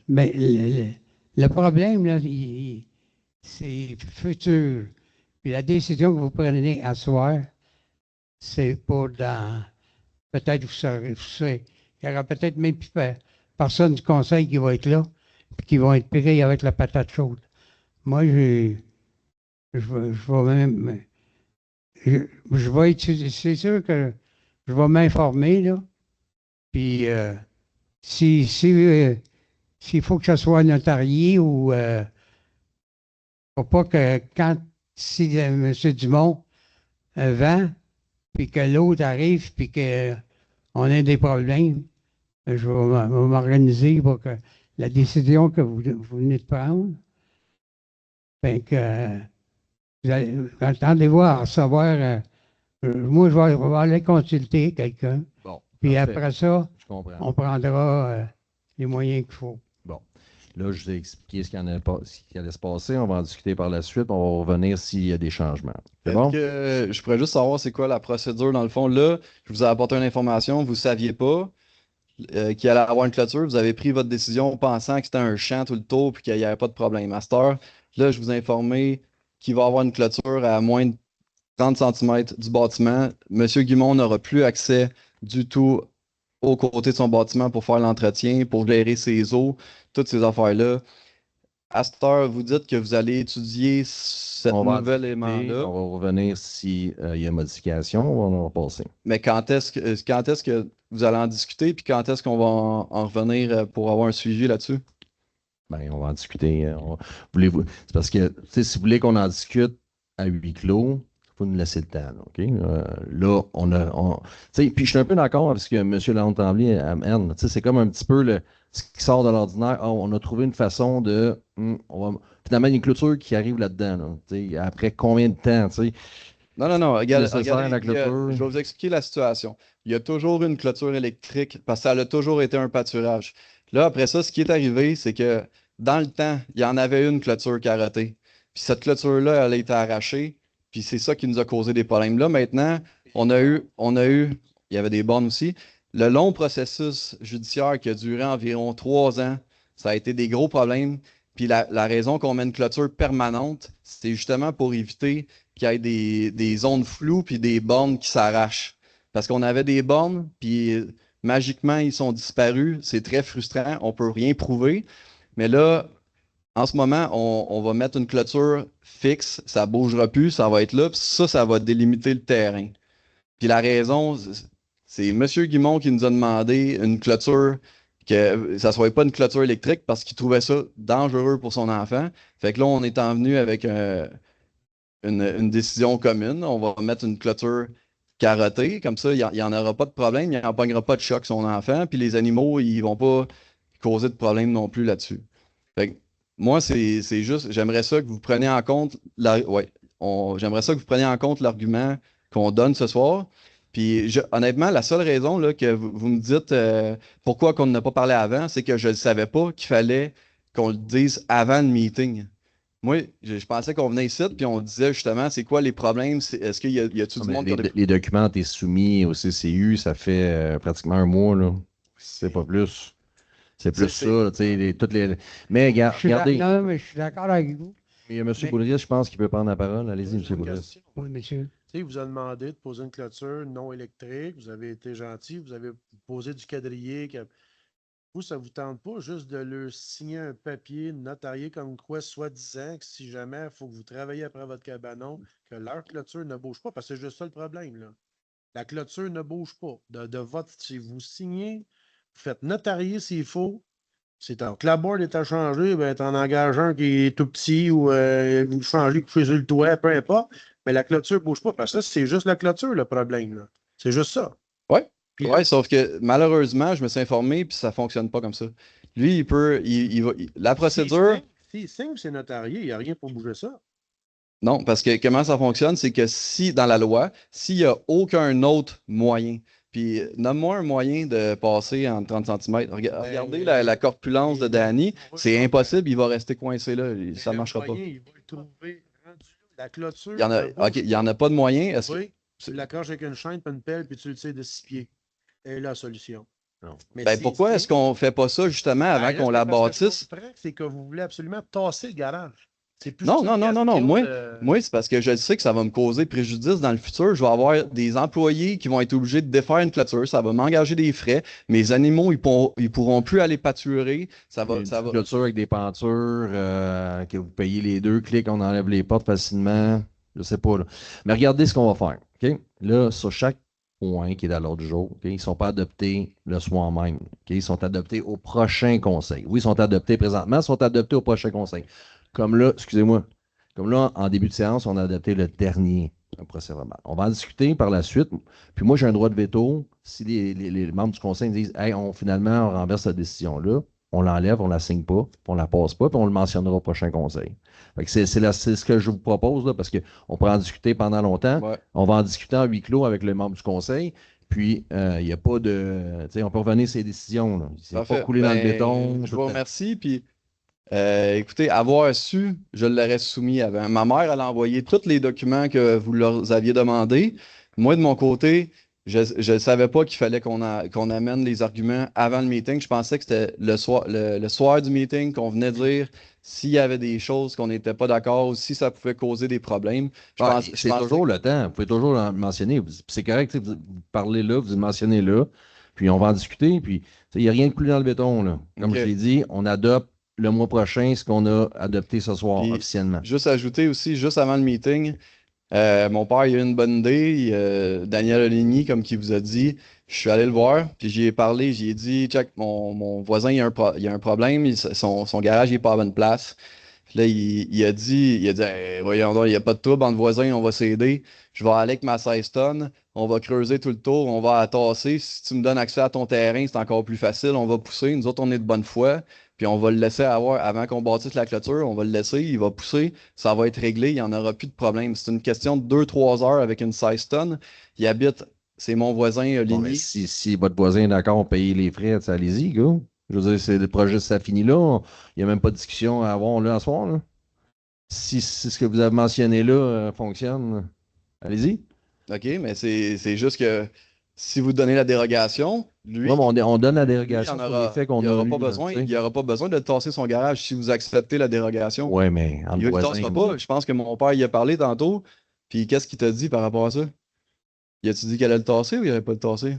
Mais le problème, là, c'est futur. Puis la décision que vous prenez à soir, c'est pour dans. Peut-être il y aura peut-être même plus personne du conseil qui va être là, puis qui vont être payés avec la patate chaude. Moi, je vais même. Je vais étudier. C'est sûr que je vais m'informer, là. Puis, s'il faut que ça soit notarié ou faut pas que quand si M. Dumont vend, puis que l'autre arrive, puis qu'on ait des problèmes, je vais m'organiser pour que la décision que vous venez de prendre, ben que attendez-vous à recevoir. Moi, je vais aller consulter quelqu'un. Bon, Puis parfait. après ça, Je comprends. on prendra les moyens qu'il faut. Bon. Là, je vous ai expliqué ce qui allait se passer. On va en discuter par la suite. On va revenir s'il y a des changements. C'est Est-ce bon? que je pourrais juste savoir c'est quoi la procédure dans le fond? Là, je vous ai apporté une information, vous ne saviez pas qu'il allait avoir une clôture. Vous avez pris votre décision pensant que c'était un champ tout le tour et qu'il n'y avait pas de problème. À cette heure, là, je vous ai informé qu'il va y avoir une clôture à moins de 30 cm du bâtiment. Monsieur Guimond n'aura plus accès du tout aux côtés de son bâtiment pour faire l'entretien, pour gérer ses eaux, toutes ces affaires-là. À cette heure, vous dites que vous allez étudier cet On va en nouvel discuter. élément-là. On va revenir s'il y a modification. On va passer. Mais quand est-ce que vous allez en discuter, puis quand est-ce qu'on va en revenir pour avoir un suivi là-dessus? Ben, on va en discuter. Voulez-vous... C'est parce que si vous voulez qu'on en discute à huis clos, il faut nous laisser le temps. Là, OK? Là, puis je suis un peu d'accord avec ce que M. Lalonde-Tremblay amène. C'est comme un petit peu ce qui sort de l'ordinaire. Ah, on a trouvé une façon de. Finalement, il y a une clôture qui arrive là-dedans. Là, après combien de temps? Non, Nécessaire, regardez, la clôture. je vais vous expliquer la situation. Il y a toujours une clôture électrique parce que ça a toujours été un pâturage. Là, après ça, ce qui est arrivé, c'est que dans le temps, il y en avait une clôture carottée. Puis cette clôture-là, elle a été arrachée. Puis c'est ça qui nous a causé des problèmes. Là, maintenant, on a eu, il y avait des bornes aussi. Le long processus judiciaire qui a duré environ 3 ans, ça a été des gros problèmes. Puis la raison qu'on met une clôture permanente, c'est justement pour éviter qu'il y ait des zones floues puis des bornes qui s'arrachent. Parce qu'on avait des bornes, puis magiquement, ils sont disparus. C'est très frustrant. On ne peut rien prouver. Mais là, en ce moment, on va mettre une clôture fixe. Ça ne bougera plus. Ça va être là. Puis ça va délimiter le terrain. Puis la raison, c'est M. Guimond qui nous a demandé une clôture, que ça ne soit pas une clôture électrique parce qu'il trouvait ça dangereux pour son enfant. Fait que là, on est en venu avec une décision commune. On va mettre une clôture carottée. Comme ça, il n'y en aura pas de problème. Il n'en pognera pas de choc son enfant. Puis les animaux, ils ne vont pas causer de problème non plus là-dessus. Fait que moi, c'est juste, j'aimerais ça que vous preniez en compte j'aimerais ça que vous preniez en compte l'argument qu'on donne ce soir. Puis honnêtement, la seule raison là, que vous me dites pourquoi qu'on n'a pas parlé avant, c'est que je ne savais pas qu'il fallait qu'on le dise avant le meeting. Moi, je pensais qu'on venait ici puis on disait justement c'est quoi les problèmes, est-ce qu'il y a-tu du monde qui a des... Les documents ont été soumis au CCU, ça fait pratiquement un mois. Là. C'est pas plus. C'est plus ça. Mais regardez, Non, mais je suis d'accord avec vous. il y a M. Boulris, je pense qu'il peut prendre la parole. Allez-y, M. J'ai une Boulris. question. Oui, monsieur. Il vous a demandé de poser une clôture non électrique. Vous avez été gentil. Vous avez posé du quadrillé. Vous, ça ne vous tente pas juste de leur signer un papier notarié comme quoi, soi-disant, que si jamais il faut que vous travaillez après votre cabanon, que leur clôture ne bouge pas, parce que c'est juste ça le problème. Là. La clôture ne bouge pas. Si vous signez, vous faites notarier s'il faut. C'est que la board est à changer, ben, t'en engages un qui est tout petit ou vous changez chez le toit, peu importe. Mais la clôture ne bouge pas parce que ça, c'est juste la clôture le problème. Là. C'est juste ça. Ouais. Puis Ouais, sauf que malheureusement, je me suis informé puis ça ne fonctionne pas comme ça. Lui, la procédure. S'il signe, c'est notarié, il n'y a rien pour bouger ça. Non, parce que comment ça fonctionne, c'est que si, dans la loi, s'il n'y a aucun autre moyen, puis nomme-moi un moyen de passer en 30 cm. Regardez la corpulence de Danny, c'est impossible, il va rester coincé là, ça ne marchera pas. Il va le trouver rendu là. La clôture. Il n'y en a pas de moyen. Oui, tu l'accroches avec une chaîne, puis une pelle, puis tu le tires de 6 pieds. Et la solution. Non. Mais Ben, pourquoi est-ce qu'on ne fait pas ça justement avant qu'on la bâtisse? C'est que vous voulez absolument tasser le garage. Non. Moi, c'est parce que je sais que ça va me causer préjudice dans le futur. Je vais avoir des employés qui vont être obligés de défaire une clôture. Ça va m'engager des frais. Mes animaux, ils pourront plus aller pâturer. Une clôture avec des pentures, que vous payez les deux, clic, on enlève les portes facilement. Je sais pas. Là. Mais regardez ce qu'on va faire. Okay? Là, sur chaque point qui est dans l'ordre du jour, okay? Ils ne sont pas adoptés le soir même. Okay? Ils sont adoptés au prochain conseil. Oui, ils sont adoptés présentement, ils sont adoptés au prochain conseil. Comme là, excusez-moi, Comme là, en début de séance, on a adopté le dernier procès verbal. On va en discuter par la suite. Puis moi, j'ai un droit de veto. Si les membres du conseil me disent hey, finalement, on renverse cette décision-là, on l'enlève, on ne la signe pas, puis on ne la passe pas, puis on le mentionnera au prochain conseil. Fait que c'est ce que je vous propose, là, parce qu'on pourra en discuter pendant longtemps. Ouais. On va en discuter en huis clos avec les membres du conseil. Puis, il n'y a pas de. On peut revenir sur ces décisions. Là. C'est pas Parfait. coulé dans le Ben, béton. je vous remercie. Puis, écoutez, avoir su, je l'aurais soumis avant. Ma mère, elle a envoyé tous les documents que vous leur aviez demandés. Moi, de mon côté, je ne savais pas qu'il fallait qu'on amène les arguments avant le meeting. Je pensais que c'était le soir du meeting qu'on venait dire s'il y avait des choses qu'on n'était pas d'accord ou si ça pouvait causer des problèmes. C'est toujours le temps. Vous pouvez toujours le mentionner. C'est correct, vous parlez là, vous le mentionnez là, puis on va en discuter. Puis il n'y a rien de coulé dans le béton. Là. Comme Ok. je l'ai dit, on adopte le mois prochain ce qu'on a adopté ce soir Puis, officiellement. Juste ajouter aussi, juste avant le meeting, mon père, il a eu une bonne idée. Daniel Oligny, comme qui vous a dit, je suis allé le voir, puis j'y ai parlé, j'y ai dit, check, mon voisin, il y a un problème, son garage, il n'est pas à bonne place. Puis là, il a dit, hey, voyons donc, il n'y a pas de trouble entre voisins, on va s'aider. Je vais aller avec ma 16 tonnes, on va creuser tout le tour, on va tasser. Si tu me donnes accès à ton terrain, c'est encore plus facile, on va pousser. Nous autres, on est de bonne foi, puis on va le laisser avoir, avant qu'on bâtisse la clôture, on va le laisser, il va pousser, ça va être réglé, il n'y en aura plus de problème. C'est une question de 2-3 heures avec une 16 tonnes. Il habite, c'est mon voisin Bon, mais Ligny. si votre voisin est d'accord, on paye les frais, allez-y, gars. Je veux dire, c'est le projet, ça finit là. Il n'y a même pas de discussion à avoir là, à soir. Là. Si ce que vous avez mentionné là fonctionne, allez-y. OK, mais c'est juste que si vous donnez la dérogation, lui, Ouais, mais on donne la lui, dérogation sur les faits qu'on il a n'aura eus, pas là, besoin, tu sais. il aura pas besoin de tasser son garage si vous acceptez la dérogation. Ouais, mais entre Il ne voisins. tassera pas. Je pense que mon père y a parlé tantôt. Puis qu'est-ce qu'il t'a dit par rapport à ça? Il a-tu dit qu'il allait le tasser ou il n'allait pas le tasser?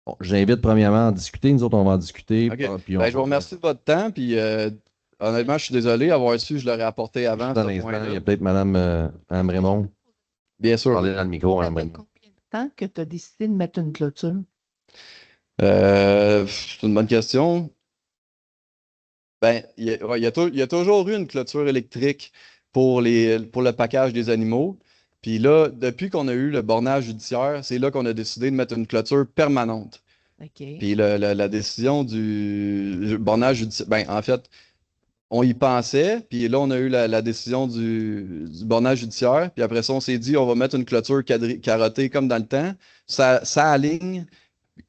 Bon, j'invite premièrement à en discuter. Nous autres, on va en discuter. OK. Puis on Ben, je vous remercie de votre temps. Puis honnêtement, je suis désolé d'avoir su, je l'aurais apporté avant Juste un ce instant, point-là. il y a peut-être Madame Raymond. Bien sûr. Parlez dans le micro, Ça Mme fait Raymond. combien de temps que tu as décidé de mettre une clôture? C'est une bonne question. Ben, il y a toujours eu une clôture électrique pour le package des animaux. Puis là, depuis qu'on a eu le bornage judiciaire, c'est là qu'on a décidé de mettre une clôture permanente. OK. Puis la décision du bornage judiciaire, ben, en fait, on y pensait, puis là, on a eu la décision du bornage judiciaire, puis après ça, on s'est dit, on va mettre une clôture carottée comme dans le temps. Ça aligne,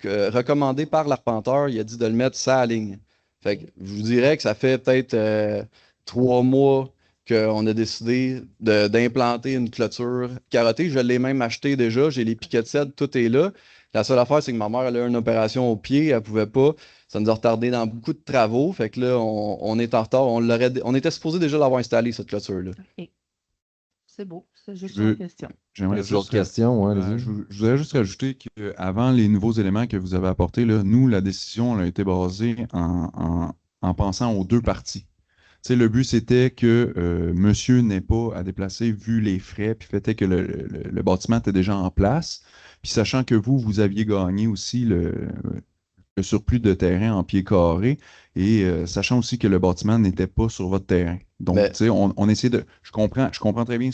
recommandé par l'arpenteur, il a dit de le mettre ça aligne. Fait que je vous dirais que ça fait peut-être 3 mois qu'on a décidé d'implanter une clôture carottée. Je l'ai même acheté déjà, j'ai les piquets de cèdre, tout est là. La seule affaire, c'est que ma mère elle a eu une opération au pied, elle pouvait pas. Ça nous a retardé dans beaucoup de travaux. Fait que là, on est en retard. On était supposé déjà l'avoir installé, cette clôture-là. OK. C'est beau. C'est juste Je veux- une question. J'aimerais D'autres juste, questions, ouais, allez-y. je voudrais juste rajouter qu'avant les nouveaux éléments que vous avez apportés, là, nous, la décision elle a été basée en pensant aux deux parties. Tu sais, le but, c'était que monsieur n'ait pas à déplacer vu les frais, puis fait que le bâtiment était déjà en place. Puis sachant que vous aviez gagné aussi le surplus de terrain en pieds carrés et sachant aussi que le bâtiment n'était pas sur votre terrain. Donc, Ben- tu sais, on essaie de. Je comprends très bien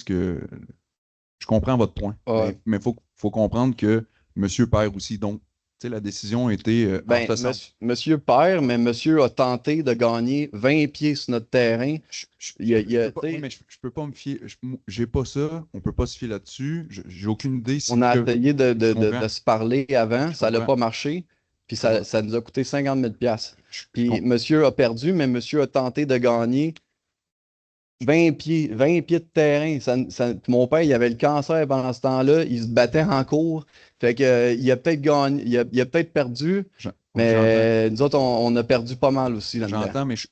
je comprends votre point. Ouais. Mais faut comprendre que monsieur perd aussi. Donc, tu sais, la décision a été en Ben, ce sens. monsieur perd, mais monsieur a tenté de gagner 20 pieds sur notre terrain. Je peux pas, oui, mais je peux pas me fier. J'ai pas ça. On peut pas se fier là-dessus. J'ai aucune idée si On a que- essayé je comprends. de se parler avant, Je ça n'a comprends. pas marché, puis Je comprends. ça nous a coûté 50 000 $. Je Puis comprends. monsieur a perdu, mais monsieur a tenté de gagner 20 pieds de terrain. Mon père, il avait le cancer pendant ce temps-là, il se battait en cours. Fait que, il a peut-être gagné, il a peut-être perdu, mais nous autres, on a perdu pas mal aussi là-dedans. J'entends, mais je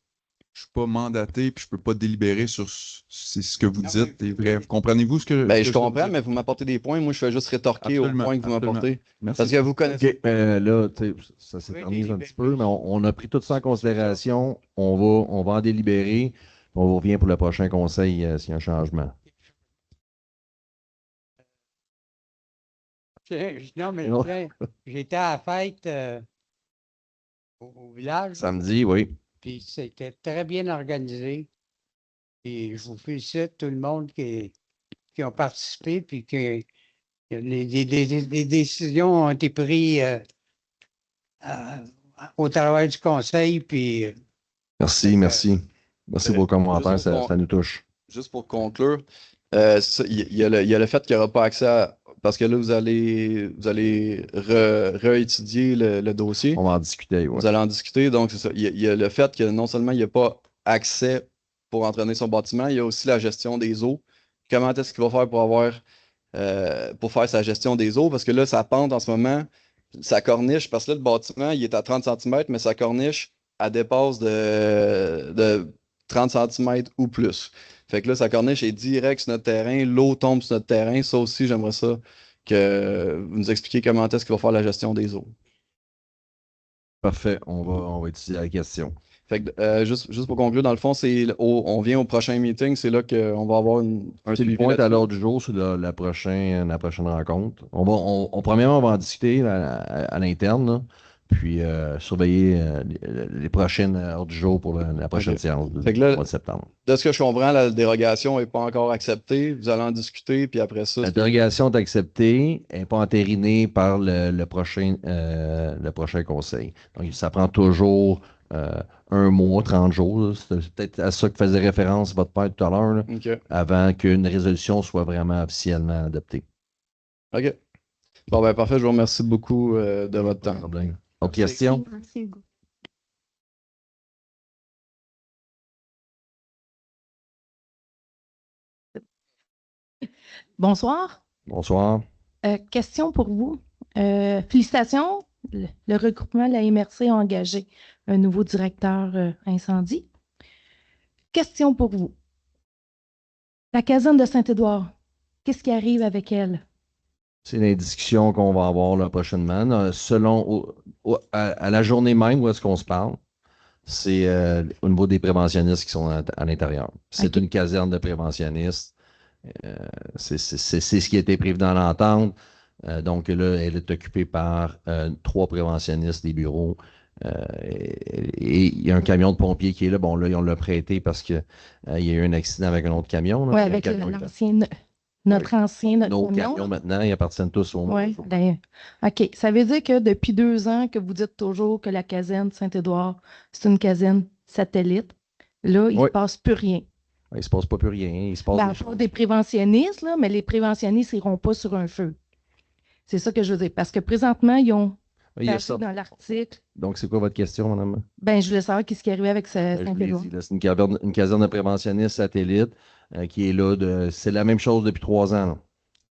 suis pas mandaté puis je peux pas délibérer sur si ce que vous dites est vrai. Comprenez-vous ce que Ben, ce je que veux comprends, dire? mais vous m'apportez des points. Moi, je fais juste rétorquer Absolument, aux points que vous absolument. m'apportez. Merci. Parce que vous connaissez. OK, là, tu sais, ça s'éternise un petit peu, mais on a pris tout ça en considération. On va en délibérer. On vous revient pour le prochain conseil s'il y a un changement. Non, mais Non. j'étais à la fête au village, Samedi, oui. puis c'était très bien organisé. Et je vous félicite tout le monde qui ont participé, puis que les décisions ont été prises au travail du conseil, puis Merci, merci. Merci pour vos commentaires, Juste pour ça nous touche. Juste pour conclure, c'est ça, il y a le fait qu'il n'y aura pas accès à. Parce que là, vous allez réétudier le dossier. On va en discuter, oui. Vous allez en discuter. Donc, c'est ça. Il y a le fait que non seulement il n'y a pas accès pour entraîner son bâtiment, il y a aussi la gestion des eaux. Comment est-ce qu'il va faire pour faire sa gestion des eaux? Parce que là, ça pente en ce moment, sa corniche, parce que là, le bâtiment, il est à 30 cm, mais sa corniche, elle dépasse de 30 cm ou plus. Fait que là, sa corniche est direct sur notre terrain, l'eau tombe sur notre terrain. Ça aussi, j'aimerais ça que vous nous expliquiez comment est-ce qu'il va faire la gestion des eaux. Parfait, on va étudier la question. Fait que, juste pour conclure, dans le fond, on vient au prochain meeting, c'est là qu'on va avoir un C'est le suivi point à là-dessus. l'ordre du jour sur la prochaine rencontre. Premièrement, on va en discuter à l'interne, là, puis surveiller les prochaines heures du jour pour la prochaine Ok. séance du Fait que là, mois de septembre. De ce que je comprends, la dérogation n'est pas encore acceptée. Vous allez en discuter, puis après ça. La dérogation est acceptée, elle n'est pas entérinée par le prochain conseil. Donc, ça prend toujours un mois, 30 jours. Là. C'est peut-être à ça que faisait référence votre père tout à l'heure, là, OK. avant qu'une résolution soit vraiment officiellement adoptée. OK. Bon, ben parfait. Je vous remercie beaucoup de votre Pas de temps. problème. Autre Merci. question? Merci, Hugo. Bonsoir. Bonsoir. Question pour vous. Félicitations. Le regroupement de la MRC a engagé un nouveau directeur incendie. Question pour vous. La caserne de Saint-Édouard, qu'est-ce qui arrive avec elle? C'est les discussions qu'on va avoir là, prochainement. À la journée même où est-ce qu'on se parle, c'est au niveau des préventionnistes qui sont à l'intérieur. C'est Ok. une caserne de préventionnistes. C'est ce qui a été prévu dans l'entente. Donc là, elle est occupée par 3 préventionnistes des bureaux. Et il y a un camion de pompiers qui est là. Bon, là, on l'a prêté parce qu'il y a eu un accident avec un autre camion. Là. Oui, Le avec camion est- notre ancien Nos camion. camions maintenant, ils appartiennent tous au Oui, OK. Ça veut dire que depuis 2 ans que vous dites toujours que la caserne Saint-Édouard, c'est une caserne satellite. Là, il ne Oui. se passe plus rien. Il ne se passe pas plus rien. Il se passe Ben, des à choses. part des préventionnistes, là, mais les préventionnistes n'iront pas sur un feu. C'est ça que je veux dire. Parce que présentement, ils ont Il y a parlé ça. dans l'article. Donc, c'est quoi votre question, madame? Ben, je voulais savoir ce qui arrivait avec Je vous l'ai Saint-Édouard. dit, là, c'est une caserne de préventionnistes satellite qui est là. C'est la même chose depuis 3 ans. Là.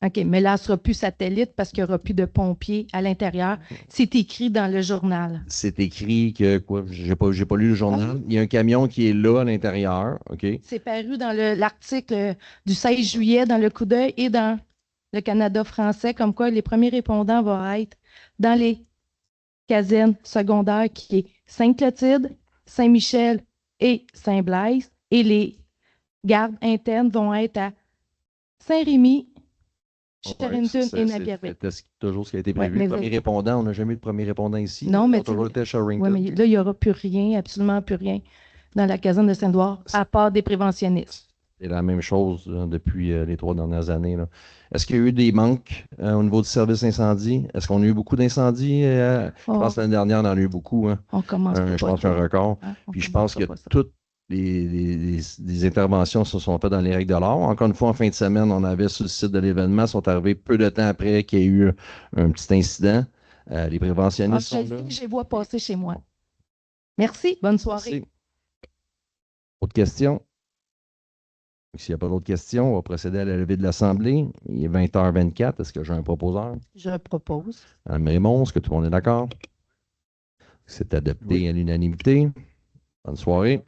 OK, mais là, elle ne sera plus satellite parce qu'il n'y aura plus de pompiers à l'intérieur. C'est écrit dans le journal. C'est écrit que, quoi, j'ai pas lu le journal. Il y a un camion qui est là à l'intérieur, OK? C'est paru dans l'article du 16 juillet dans le Coup d'œil et dans le Canada français, comme quoi les premiers répondants vont être dans les casernes secondaires qui est Sainte-Clotilde, Saint-Michel et Saint-Blaise. Et les gardes internes vont être à Saint-Rémy, Charenton et Napierville. C'était toujours ce qui a été Ouais, prévu. mais Le premier répondant, on n'a jamais eu de premier répondant ici. Non, mais Ils ont toujours été à Sherrington. Oui, mais là, il n'y aura plus rien, absolument plus rien dans la caserne de Saint-Édouard, à part des préventionnistes. C'est la même chose depuis les 3 dernières années. Là. Est-ce qu'il y a eu des manques au niveau du service incendie? Est-ce qu'on a eu beaucoup d'incendies? Je pense que l'année dernière, on en a eu beaucoup. Hein. On commence Je pense qu'un record. Puis je pense que toutes les interventions se sont faites dans les règles de l'art. Encore une fois, en fin de semaine, on avait sur le site de l'événement, sont arrivés peu de temps après qu'il y ait eu un petit incident. Les préventionnistes sont là. Je les vois passer chez moi. Merci, bonne soirée. Merci. Autre question? S'il n'y a pas d'autres questions, on va procéder à la levée de l'Assemblée. Il est 20h24. Est-ce que j'ai un proposeur? Je propose. Madame Raymond, est-ce que tout le monde est d'accord? C'est adopté à l'unanimité. Bonne soirée.